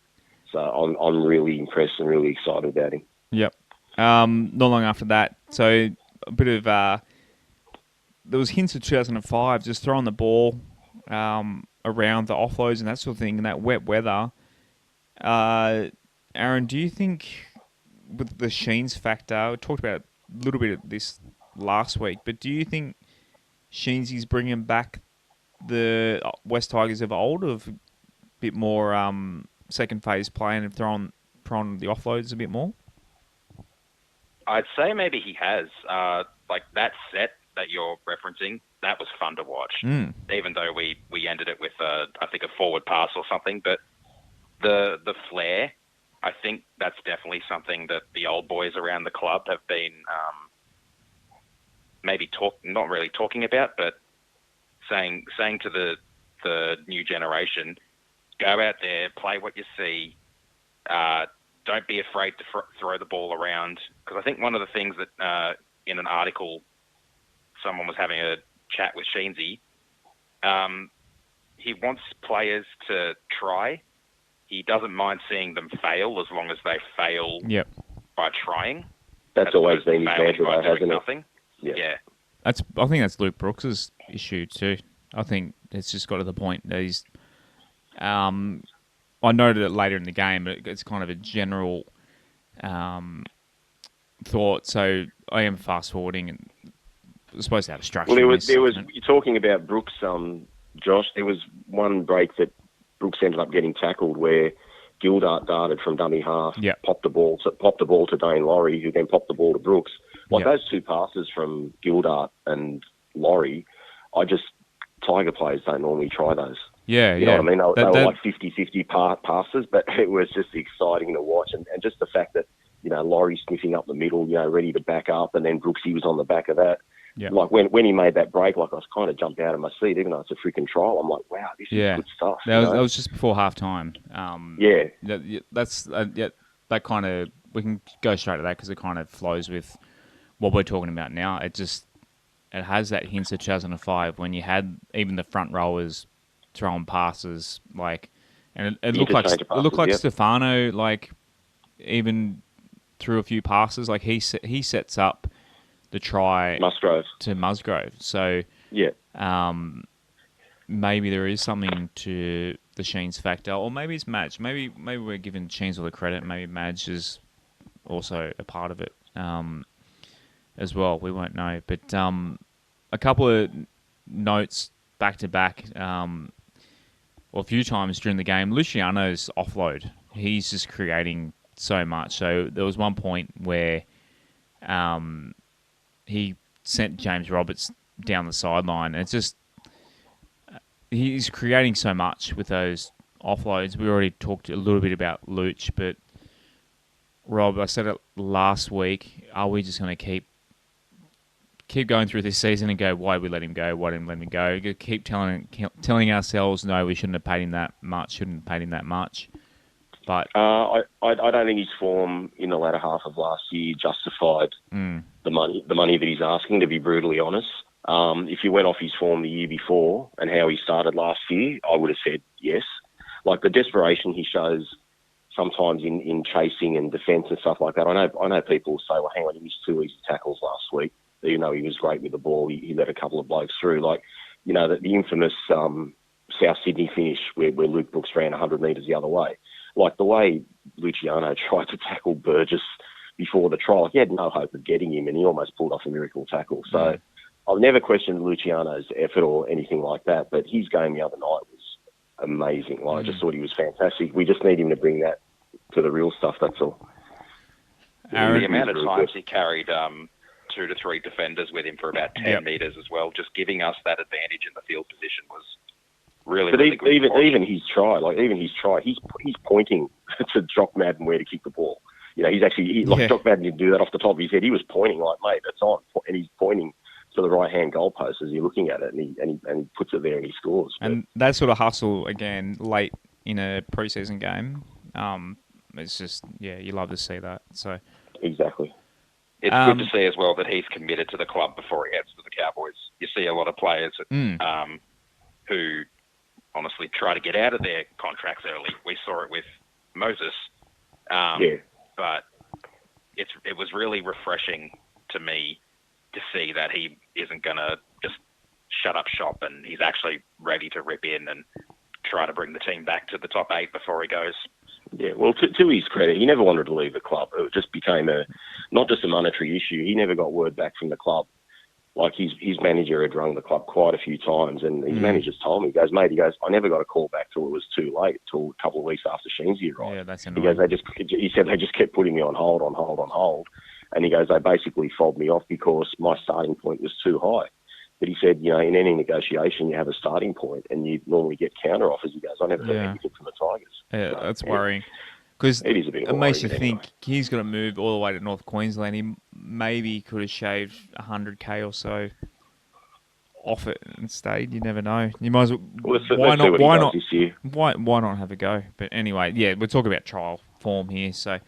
So I'm really impressed and really excited about him. Yep. Not long after that, so a bit of there was hints of 2005, just throwing the ball around the offloads and that sort of thing in that wet weather. Aaron, do you think with the Sheens factor, we talked about a little bit of this last week, but do you think Sheensy's bringing back the West Tigers of old, of a bit more second phase play and throwing the offloads a bit more? I'd say maybe he has. Like that set that you're referencing, that was fun to watch. Even though we ended it with I think a forward pass or something, but the flair, I think that's definitely something that the old boys around the club have been not really talking about, but saying to the new generation, go out there, play what you see. Don't be afraid to throw the ball around. Because I think one of the things that in an article, someone was having a chat with Sheensy, he wants players to try. He doesn't mind seeing them fail as long as they fail by trying. That's always been his mantra, hasn't it? Nothing. Yeah. I think that's Luke Brooks's issue too. I think it's just got to the point that he's. I noted it later in the game, but it's kind of a general thought. So I am fast forwarding, and we're supposed to have a structure. Well, you're talking about Brooks, Josh. There was one break that Brooks ended up getting tackled where Gildart darted from dummy half, popped the ball to Dane Laurie, who then popped the ball to Brooks. Those two passes from Gildart and Laurie, Tiger players don't normally try those. Yeah, you know what I mean? They were like 50-50 passes, but it was just exciting to watch. And just the fact that, Laurie sniffing up the middle, ready to back up, and then Brooksy was on the back of that. Yeah. Like when he made that break, like I was kind of jumped out of my seat, even though it's a freaking trial. I'm like, wow, this is good stuff. That was just before half time. That's that kind of, we can go straight to that because it kind of flows with what we're talking about now. It has that hint of 2005 when you had even the front rowers throwing passes, and it looked like Stefano, even threw a few passes. Like he sets up the try to Musgrove. So maybe there is something to the Sheens factor, or maybe it's Madge. Maybe we're giving Sheens all the credit. Maybe Madge is also a part of it as well. We won't know. But a couple of notes back to back, a few times during the game. Luciano's offload, he's just creating so much. So there was one point where he sent James Roberts down the sideline. It's just, he's creating so much with those offloads. We already talked a little bit about Luch, but Rob, I said it last week, are we just going to keep going through this season and go, why did we let him go? Why didn't we let him go? Keep telling ourselves, no, we shouldn't have paid him that much. But I don't think his form in the latter half of last year justified the money that he's asking, to be brutally honest. If you went off his form the year before and how he started last year, I would have said yes. Like the desperation he shows sometimes in chasing and defence and stuff like that. I know people say, well, hang on, he missed 2 easy tackles last week. Even though he was great with the ball, he let a couple of blokes through. The infamous South Sydney finish where Luke Brooks ran 100 metres the other way. Like the way Luciano tried to tackle Burgess before the trial, he had no hope of getting him, and he almost pulled off a miracle tackle. So I've never questioned Luciano's effort or anything like that, but his game the other night was amazing. I just thought he was fantastic. We just need him to bring that to the real stuff, that's all. The amount of times he carried 2 to 3 defenders with him for about 10 metres as well, just giving us that advantage in the field position was really, but really good. Even his try, he's pointing to Jock Madden where to kick the ball. Jock Madden didn't do that off the top of his head. He was pointing like, mate, that's on, and he's pointing to the right-hand goalpost as you're looking at it, and he puts it there and he scores. And that sort of hustle again late in a preseason game, it's just you love to see that. So exactly. It's good to see as well that he's committed to the club before he heads to the Cowboys. You see a lot of players who honestly try to get out of their contracts early. We saw it with Moses. But it was really refreshing to me to see that he isn't going to just shut up shop, and he's actually ready to rip in and try to bring the team back to the top 8 before he goes. Yeah, well, to his credit, he never wanted to leave the club. It just became not just a monetary issue. He never got word back from the club. Like his manager had rung the club quite a few times, and his manager's told me, he goes, I never got a call back till it was too late, till a couple of weeks after Sheensy arrived. Yeah, that's He annoying. goes, he said they just kept putting me on hold. And he goes, they basically fobbed me off because my starting point was too high. But he said, in any negotiation, you have a starting point, and you normally get counter offers. He goes, I never heard anything from the Tigers. Yeah, So, that's worrying. Because it is a bit of a it makes you worry, think anyway. he's got to move all the way to North Queensland. He maybe could have shaved 100K or so off it and stayed. You never know. You might as well. Well, Why let's see not? what he does this year. Why not have a go? But anyway, yeah, we're talking about trial form here. So,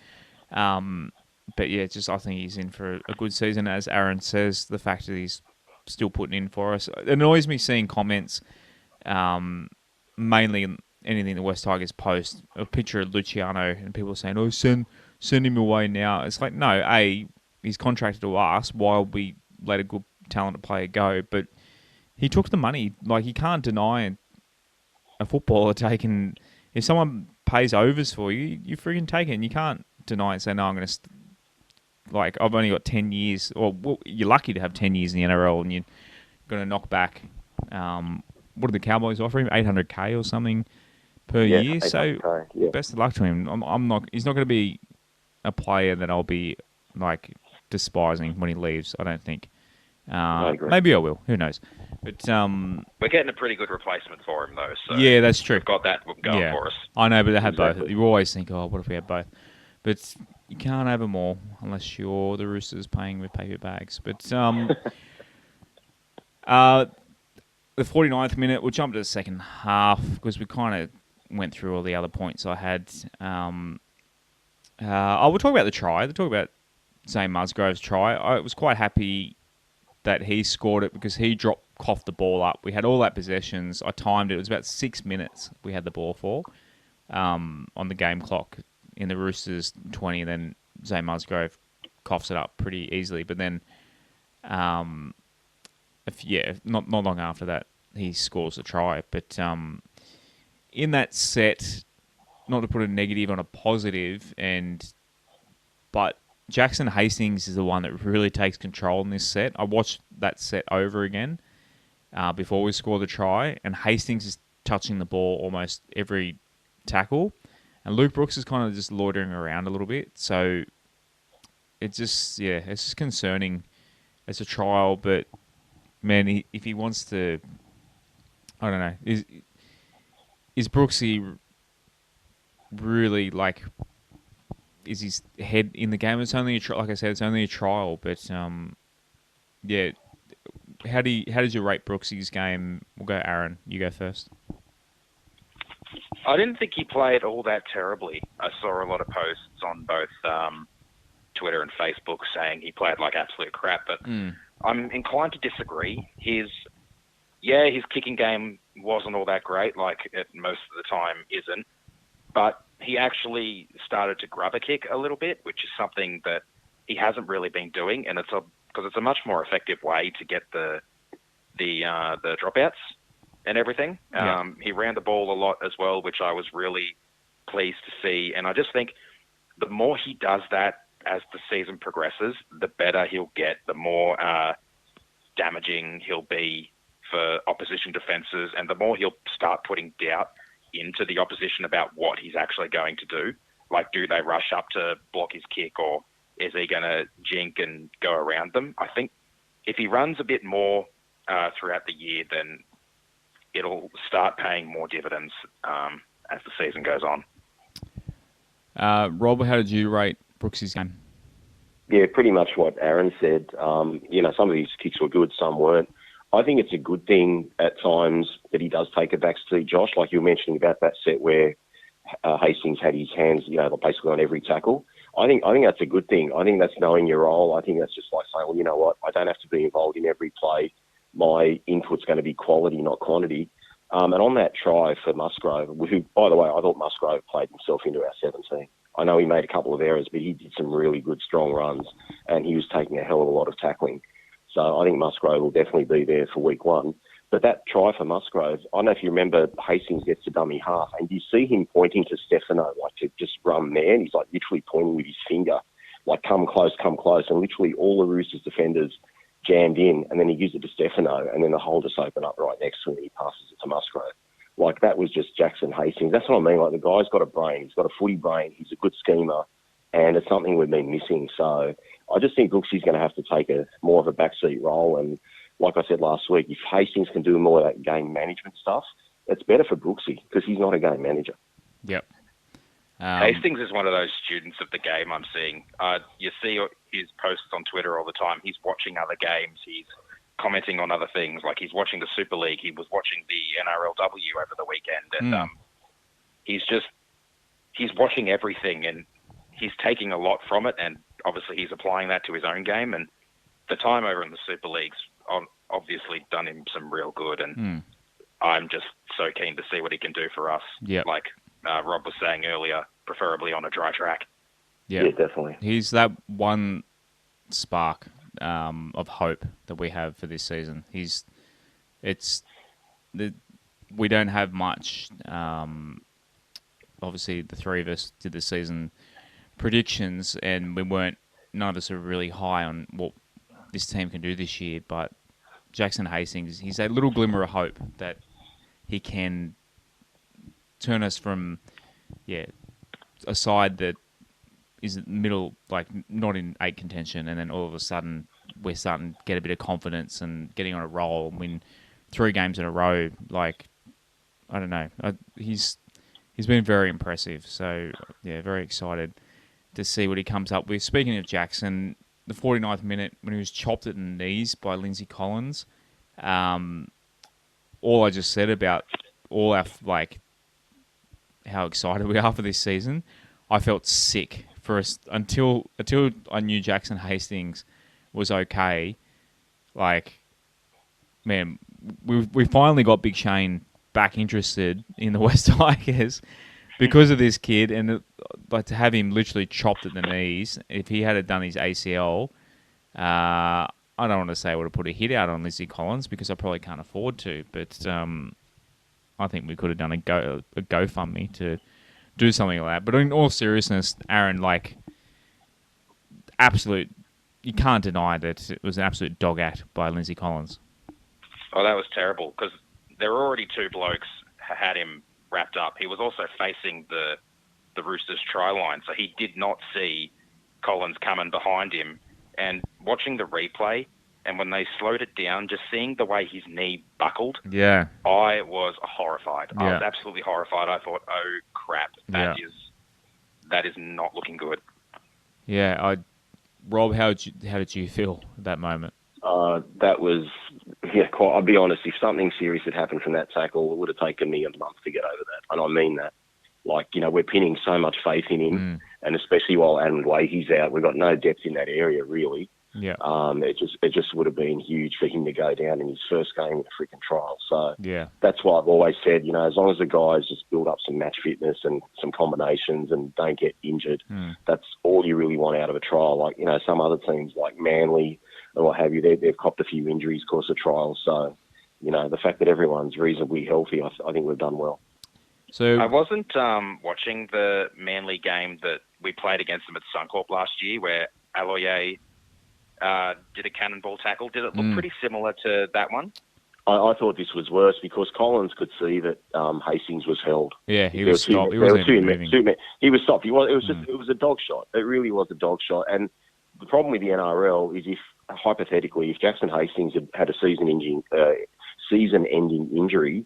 but yeah, I think he's in for a good season. As Aaron says, the fact that he's still putting in for us, it annoys me seeing comments, mainly anything the West Tigers post, a picture of Luciano and people saying, "Oh, send him away now." It's like, no, he's contracted to us while we let a good talented player go, but he took the money. Like, you can't deny a footballer taking. If someone pays overs for you, you freaking take it, and you can't deny it and say, "No, I'm going to." I've only got 10 years, or you're lucky to have 10 years in the NRL, and you're going to knock back. What did the Cowboys offer him? 800K or something per year. So best of luck to him. I'm not. He's not going to be a player that I'll be despising when he leaves. I don't think. I agree. Maybe I will. Who knows? But we're getting a pretty good replacement for him, though. So yeah, that's true. We've got that going for us. I know, but they have both. You always think, oh, what if we had both? But you can't have them all unless you're the Roosters paying with paper bags. But the 49th minute, we'll jump to the second half because we kind of went through all the other points I had. We'll talk about the try. We'll talk about Zane Musgrove's try. I was quite happy that he scored it because he coughed the ball up. We had all that possessions. I timed it. It was about 6 minutes we had the ball for on the game clock in the Roosters 20. And then Zane Musgrove coughs it up pretty easily. But then, not long after that, he scores a try. But in that set, not to put a negative on a positive, but Jackson Hastings is the one that really takes control in this set. I watched that set over again before we scored the try, and Hastings is touching the ball almost every tackle, and Luke Brooks is kind of just loitering around a little bit. So it's just concerning as a trial. But man, if he wants to, I don't know, is Brooksy really is his head in the game? It's only like I said, it's only a trial. But yeah, how did you rate Brooksy's game? We'll go Aaron. You go first. I didn't think he played all that terribly. I saw a lot of posts on both Twitter and Facebook saying he played like absolute crap, but I'm inclined to disagree. His kicking game wasn't all that great, like it most of the time isn't, but he actually started to grub a kick a little bit, which is something that he hasn't really been doing, and because it's a much more effective way to get the dropouts and everything. Yeah. He ran the ball a lot as well, which I was really pleased to see. And I just think the more he does that as the season progresses, the better he'll get, the more damaging he'll be for opposition defences, and the more he'll start putting doubt into the opposition about what he's actually going to do. Like, do they rush up to block his kick, or is he going to jink and go around them? I think if he runs a bit more throughout the year, then it'll start paying more dividends as the season goes on. Rob, how did you rate Brooksy's game? Yeah, pretty much what Aaron said. Some of his kicks were good, some weren't. I think it's a good thing at times that he does take a backseat, Josh, like you were mentioning about that set where Hastings had his hands, basically on every tackle. I think that's a good thing. I think that's knowing your role. I think that's just like saying, well, you know what, I don't have to be involved in every play. My input's going to be quality, not quantity. And on that try for Musgrove, who, by the way, I thought Musgrove played himself into our 17. I know he made a couple of errors, but he did some really good, strong runs, and he was taking a hell of a lot of tackling. So I think Musgrove will definitely be there for week one. But that try for Musgrove, I don't know if you remember, Hastings gets to dummy half, and you see him pointing to Stefano, like to just run there, and he's like literally pointing with his finger, like come close, and literally all the Roosters defenders jammed in, and then he gives it to Stefano, and then the hole just opened up right next to him, and he passes it to Musgrove. Like, that was just Jackson Hastings. That's what I mean. Like, the guy's got a brain. He's got a footy brain. He's a good schemer, and it's something we've been missing. So I just think Brooksy's going to have to take more of a backseat role. And like I said last week, if Hastings can do more of that game management stuff, it's better for Brooksy because he's not a game manager. Yep. Hastings is one of those students of the game I'm seeing. You see his posts on Twitter all the time. He's watching other games. He's commenting on other things. Like, he's watching the Super League. He was watching the NRLW over the weekend. And he's watching everything, and he's taking a lot from it. And obviously he's applying that to his own game. And the time over in the Super League's obviously done him some real good. And I'm just so keen to see what he can do for us. Yep. Like Rob was saying earlier, preferably on a dry track. Yeah, definitely. He's that one spark of hope that we have for this season. We don't have much. Obviously, the three of us did the season predictions, and none of us are really high on what this team can do this year. But Jackson Hastings, he's a little glimmer of hope that he can turn us from a side that is in the middle, like not in 8 contention, and then all of a sudden we're starting to get a bit of confidence and getting on a roll and win 3 games in a row. Like, I don't know. He's been very impressive. So, yeah, very excited to see what he comes up with. Speaking of Jackson, the 49th minute when he was chopped at the knees by Lindsay Collins, all I just said about all our, like, how excited we are for this season, I felt sick for us until I knew Jackson Hastings was okay. Like, man, we finally got Big Shane back interested in the West Tigers because of this kid, and like to have him literally chopped at the knees. If he had done his ACL, I don't want to say I would have put a hit out on Lindsay Collins because I probably can't afford to, but I think we could have done a GoFundMe to do something like that. But in all seriousness, Aaron, like, you can't deny that it was an absolute dog act by Lindsay Collins. Oh, that was terrible because there were already 2 blokes had him wrapped up. He was also facing the Roosters try line, so he did not see Collins coming behind him. And watching the replay, and when they slowed it down, just seeing the way his knee buckled, I was horrified. I was absolutely horrified. I thought, oh crap, that is not looking good. Yeah, Rob, how did you feel at that moment? That was, quite. I'll be honest, if something serious had happened from that tackle, it would have taken me a month to get over that. And I mean that. Like, we're pinning so much faith in him, and especially while Adam Leahy's out, we've got no depth in that area, really. Yeah. It just would have been huge for him to go down in his first game in a freaking trial. So that's why I've always said, as long as the guys just build up some match fitness and some combinations and don't get injured, that's all you really want out of a trial. Like, some other teams like Manly and what have you, they've copped a few injuries course of trials. So, the fact that everyone's reasonably healthy, I think we've done well. So I wasn't watching the Manly game that we played against them at Suncorp last year where Aloye did a cannonball tackle. Did it look pretty similar to that one? I thought this was worse because Collins could see that Hastings was held. Yeah, he was stopped. He wasn't even moving. He was stopped. It was a dog shot. It really was a dog shot. And the problem with the NRL is hypothetically, if Jackson Hastings had a season-ending injury,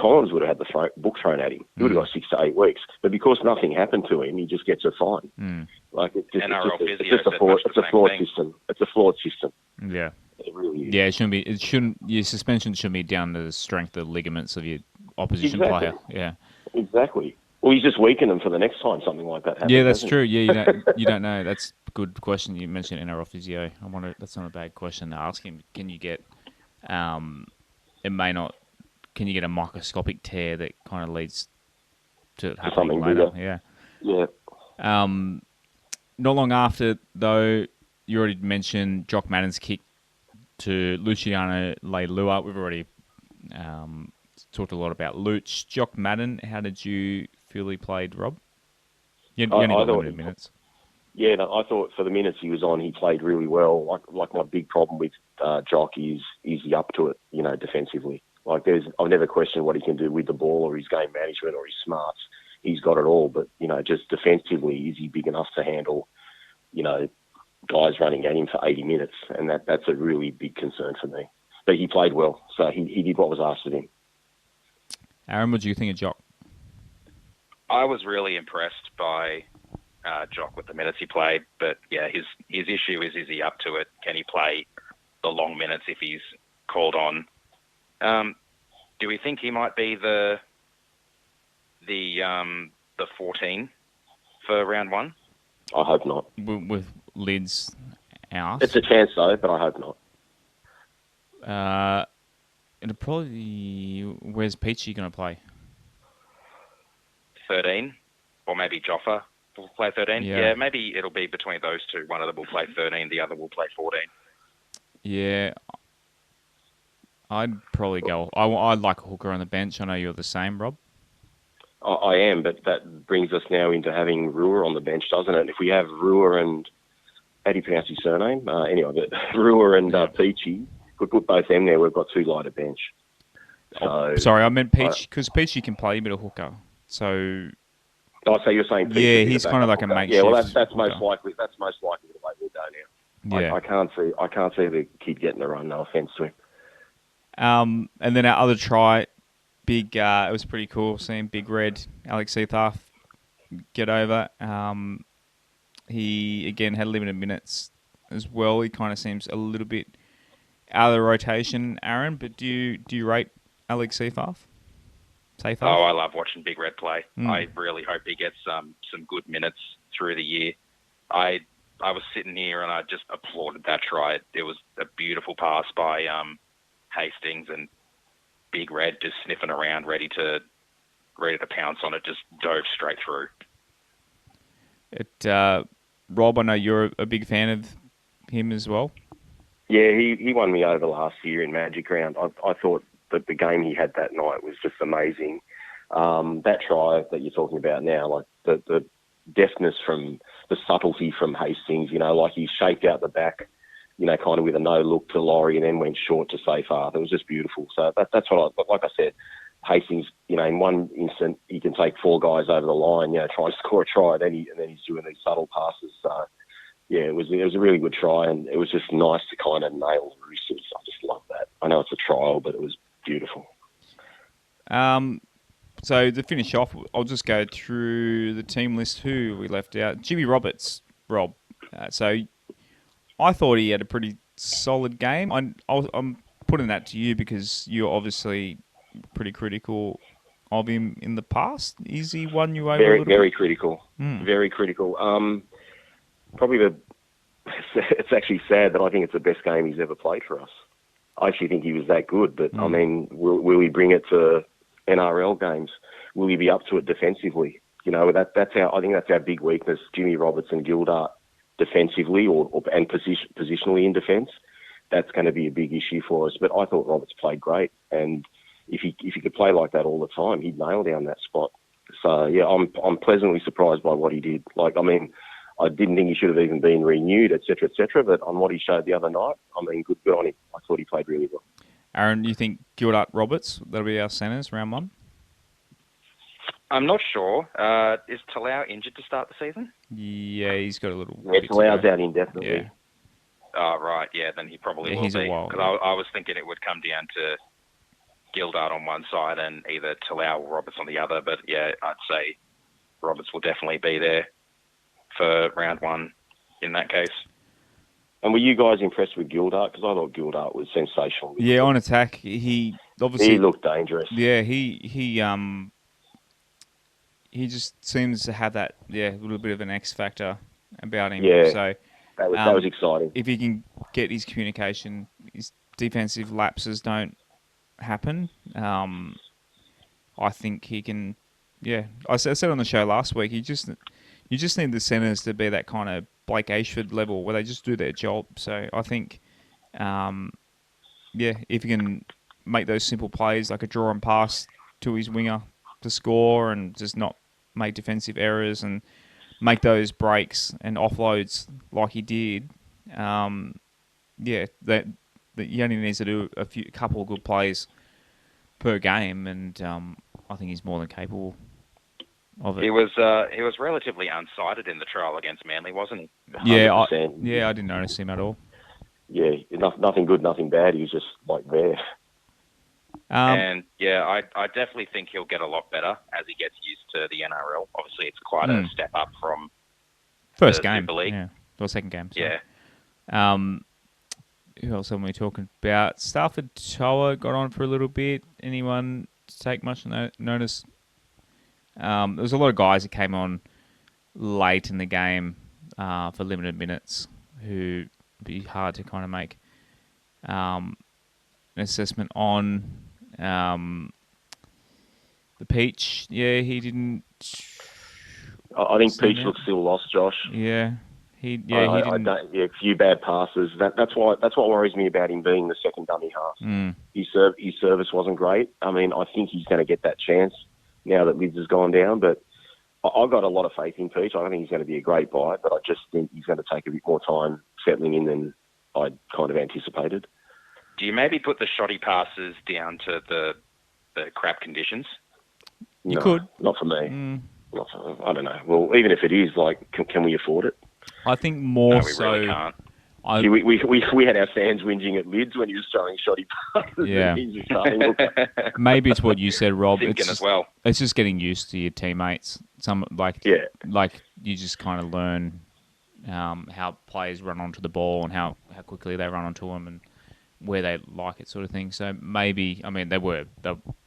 Collins would have had the book thrown at him. He would have got 6 to 8 weeks. But because nothing happened to him, he just gets a fine. Like, it's a flawed system. It's a flawed system. Yeah. It really is. Yeah, your suspension shouldn't be down to the strength of the ligaments of your opposition player. Yeah. Exactly. Well, you just weaken them for the next time something like that happens. Yeah, that's true. Yeah, you don't know. That's a good question. You mentioned NRL physio. I wonder, that's not a bad question to ask him. Can you get can you get a microscopic tear that kind of leads to it happening later? Bigger. Yeah. Not long after, though, you already mentioned Jock Madden's kick to Luciano Leilua. We've already Talked a lot about Luch. Jock Madden, how did you feel he played, Rob? You I only got thought, limited minutes. yeah, no, I thought for the minutes he was on, he played really well. Like my big problem with Jock is he up to it, defensively. Like I've never questioned what he can do with the ball or his game management or his smarts. He's got it all, but just defensively, is he big enough to handle, guys running at him for 80 minutes? And that's a really big concern for me. But he played well, so he did what was asked of him. Aaron, what do you think of Jock? I was really impressed by Jock with the minutes he played, but yeah, his issue is he up to it? Can he play the long minutes if he's called on? Do we think he might be the 14 for round one? I hope not. With lids out. It's a chance though, but I hope not. It'll probably. Where's Peachy going to play? 13, or maybe Joffa will play 13. Yeah, maybe it'll be between those two. One of them will play 13, the other will play 14. Yeah, I'd probably go. I'd like a hooker on the bench. I know you're the same, Rob. I am, but that brings us now into having Ruhr on the bench, doesn't it? And if we have Ruhr and how do you pronounce his surname? Anyway, but Ruhr and Peachy, we put both them there. We've got too light a bench. So, sorry, I meant Peach because Peachy can play a bit of hooker. So so you're saying Peachy? Yeah, he's kind of like a makeshift. Yeah, well, that's most likely. That's most likely the way we'll go now. Yeah. I can't see the kid getting a run. No offense to him. And then our other try, big. It was pretty cool seeing Big Red Alex Seatharth get over. He again had limited minutes as well. He kind of seems a little bit out of the rotation, Aaron. But do you rate Alex Seatharth? Oh, I love watching Big Red play. I really hope he gets some good minutes through the year. I was sitting here and I just applauded that try. It was a beautiful pass by Hastings, and Big Red just sniffing around, ready to pounce on it, just dove straight through. Rob, I know you're a big fan of him as well. Yeah, he won me over last year in Magic Round. I thought that the game he had that night was just amazing. That try that you're talking about now, like the deftness from the subtlety from Hastings, like he shaped out the back, kind of with a no look to Laurie and then went short to Seatharth. It was just beautiful. So that's what like I said, Hastings, in one instant he can take four guys over the line, trying to score a try, and then he's doing these subtle passes. So yeah, it was a really good try, and it was just nice to kind of nail the Roosters. I just love that. I know it's a trial, but it was beautiful. So to finish off, I'll just go through the team list who we left out. Jimmy Roberts, Rob. So I thought he had a pretty solid game. I'm putting that to you because you're obviously pretty critical of him in the past. Is he won you over a little very bit? critical. Very critical. Probably it's actually sad that I think it's the best game he's ever played for us. I actually think he was that good, but I mean, will he bring it to NRL games? Will he be up to it defensively? That's I think that's our big weakness. Jimmy Roberts and Gildart defensively and positionally in defence. That's going to be a big issue for us. But I thought Roberts played great, and if he could play like that all the time, he'd nail down that spot. So yeah, I'm pleasantly surprised by what he did. Like, I mean, I didn't think he should have even been renewed, etc., etc. But on what he showed the other night, I mean, good on him. I thought he played really well. Aaron, you think Gildart Roberts, that'll be our centres, round one? I'm not sure. Is Talau injured to start the season? Yeah, he's got a little... Yeah, Talau's out indefinitely. Yeah. Oh, right. Yeah, then he probably will he's be. a while. Because I was thinking it would come down to Gildart on one side and either Talau or Roberts on the other. But yeah, I'd say Roberts will definitely be there for round one in that case. And were you guys impressed with Gildart? Because I thought Gildart was sensational. Yeah, on attack, he obviously... He looked dangerous. Yeah, he just seems to have that, little bit of an X factor about him. Yeah, so that was exciting. If he can get his communication, his defensive lapses don't happen, I think he can... Yeah, I said on the show last week, you just need the centres to be that kind of Blake Ashford level where they just do their job. So I think, if you can make those simple plays like a draw and pass to his winger to score, and just not make defensive errors and make those breaks and offloads like he did. That he only needs to do a couple of good plays per game, and I think he's more than capable of it. He was relatively unsighted in the trial against Manly, wasn't he? Yeah, 100%. I didn't notice him at all. Yeah, nothing good, nothing bad. He was just like there. I definitely think he'll get a lot better as he gets used to the NRL. Obviously, it's quite a step up from first the game, Super League. yeah, or second game. Sorry. Yeah. Who else are we talking about? Stafford Toa got on for a little bit. Anyone take much notice? There was a lot of guys that came on late in the game for limited minutes who be hard to kind of make an assessment on. The Peach, yeah, he didn't. I think Peach looks still lost, Josh. Yeah. He didn't. A few bad passes. That's what worries me about him being the second dummy half. His service wasn't great. I mean, I think he's going to get that chance now that Lids has gone down. But I've got a lot of faith in Peach. I don't think he's going to be a great buy, but I just think he's going to take a bit more time settling in than I'd kind of anticipated. Do you maybe put the shoddy passes down to the crap conditions? You could. Not for me. I don't know. Well, even if it is, like, can we afford it? I think more we really can't. We had our fans whinging at Lids when he was throwing shoddy passes. Yeah. Maybe it's what you said, Rob. It's just getting used to your teammates. Like you just kind of learn how players run onto the ball and how quickly they run onto them and where they like it, sort of thing. So maybe, I mean,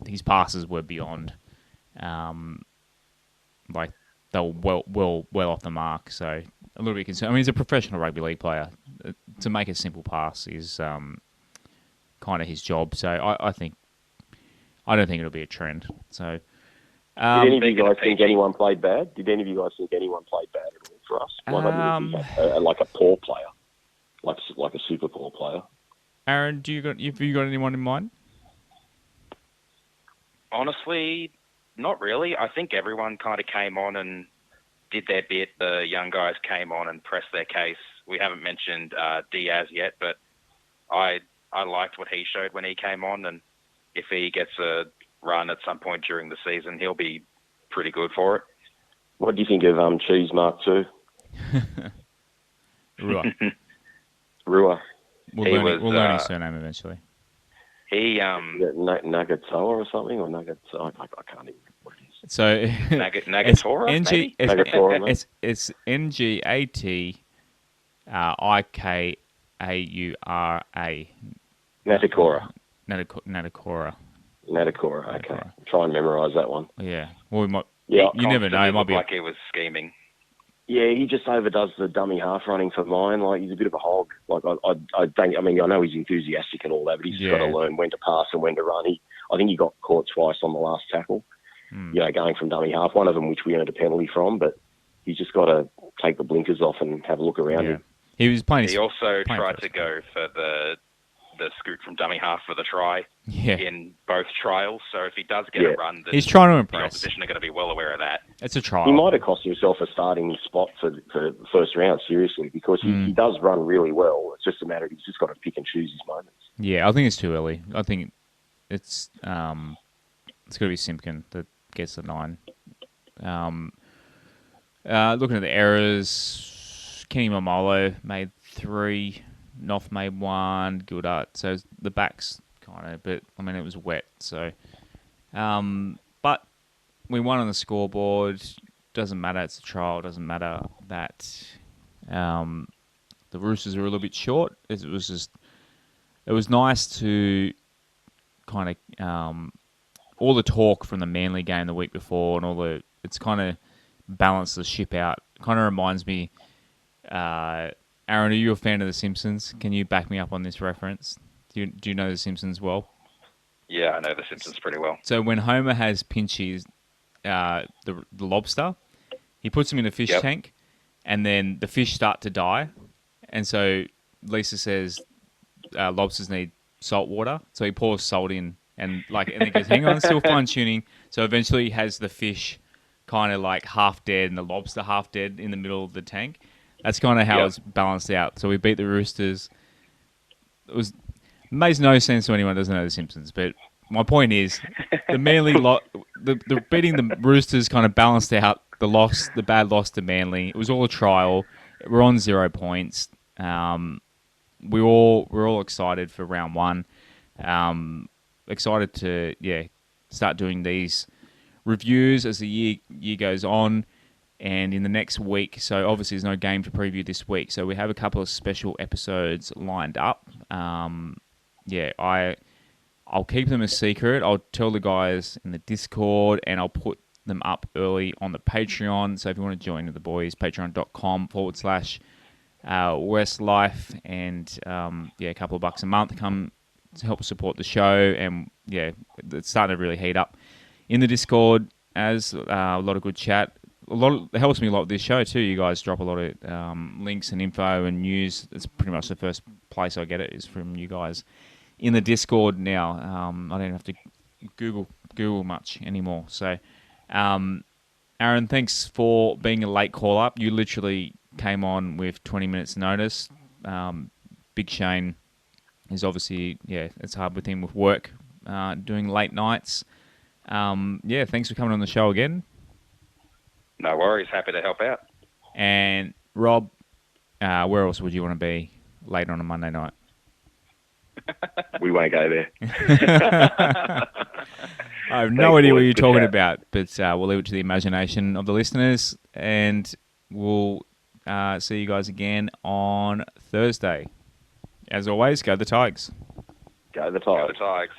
his passes were beyond, like they were well off the mark. So a little bit concerned. I mean, he's a professional rugby league player. To make a simple pass is kind of his job. So I don't think it'll be a trend. So. Did any of you guys think anyone played bad? Did any of you guys think anyone played bad at all for us? Like a poor player, like a super poor player. Aaron, have you got anyone in mind? Honestly, not really. I think everyone kind of came on and did their bit. The young guys came on and pressed their case. We haven't mentioned Diaz yet, but I liked what he showed when he came on, and if he gets a run at some point during the season, he'll be pretty good for it. What do you think of Cheese Mark II? Rua. We'll learn his surname eventually. He Nagatoa or something, or Nagatoa. I can't even remember what it is. So Nagatora, maybe? It's Ngatikaura. Natakora. Natakora. Okay. Try and memorise that one. Yeah. Well, we might. Yeah. You never know. It might be like he was scheming. Yeah, he just overdoes the dummy half running for mine. Like, he's a bit of a hog. Like, I don't. I mean, I know he's enthusiastic and all that, but he's got to learn when to pass and when to run. I think he got caught twice on the last tackle. Going from dummy half. One of them, which we earned a penalty from, but he's just got to take the blinkers off and have a look around him. He was playing. He also tried to go for the scoot from dummy half for the try in both trials. So if he does get a run, he's trying to impress. The opposition are going to be well aware of that. It's a trial. He might have cost himself a starting spot for the first round, seriously, because he does run really well. It's just a matter of he's just got to pick and choose his moments. Yeah, I think it's too early. I think it's going to be Simpkin that gets the 9. Looking at the errors, Kenny Momolo made 3. Noff made 1, Gildart. So the backs kind of, but I mean it was wet. So, but we won on the scoreboard. Doesn't matter. It's a trial. Doesn't matter that the Roosters are a little bit short. It was nice to kind of all the talk from the Manly game the week before and it's kind of balanced the ship out. Kind of reminds me. Aaron, are you a fan of The Simpsons? Can you back me up on this reference? Do you know The Simpsons well? Yeah, I know The Simpsons pretty well. So when Homer has Pinchy's, the lobster, he puts him in a fish tank, and then the fish start to die. And so Lisa says lobsters need salt water. So he pours salt in, and he goes, "Hang on, still fine tuning." So eventually, he has the fish kind of like half dead and the lobster half dead in the middle of the tank. That's kind of how it's balanced out. So we beat the Roosters. It makes no sense to anyone who doesn't know The Simpsons, but my point is the Manly the beating the Roosters kind of balanced out the bad loss to Manly. It was all a trial. We're on 0 points. We're all excited for round one. Excited to start doing these reviews as the year goes on, and in the next week. So obviously there's no game to preview this week. So we have a couple of special episodes lined up. I'll keep them a secret. I'll tell the guys in the Discord, and I'll put them up early on the Patreon. So if you want to join the boys, patreon.com/Westlife, and a couple of bucks a month come to help support the show. And it's starting to really heat up in the Discord, as a lot of good chat. It helps me a lot with this show too. You guys drop a lot of links and info and news. It's pretty much the first place I get it is from you guys in the Discord now. I don't have to Google much anymore. So, Aaron, thanks for being a late call up. You literally came on with 20 minutes notice. Big Shane is obviously, it's hard with him with work, doing late nights. Thanks for coming on the show again. No worries. Happy to help out. And Rob, where else would you want to be late on a Monday night? We won't go there. I have no idea what you're talking about, but we'll leave it to the imagination of the listeners, and we'll see you guys again on Thursday. As always, go the Tigers. Go the Tigers. Go the Tigers.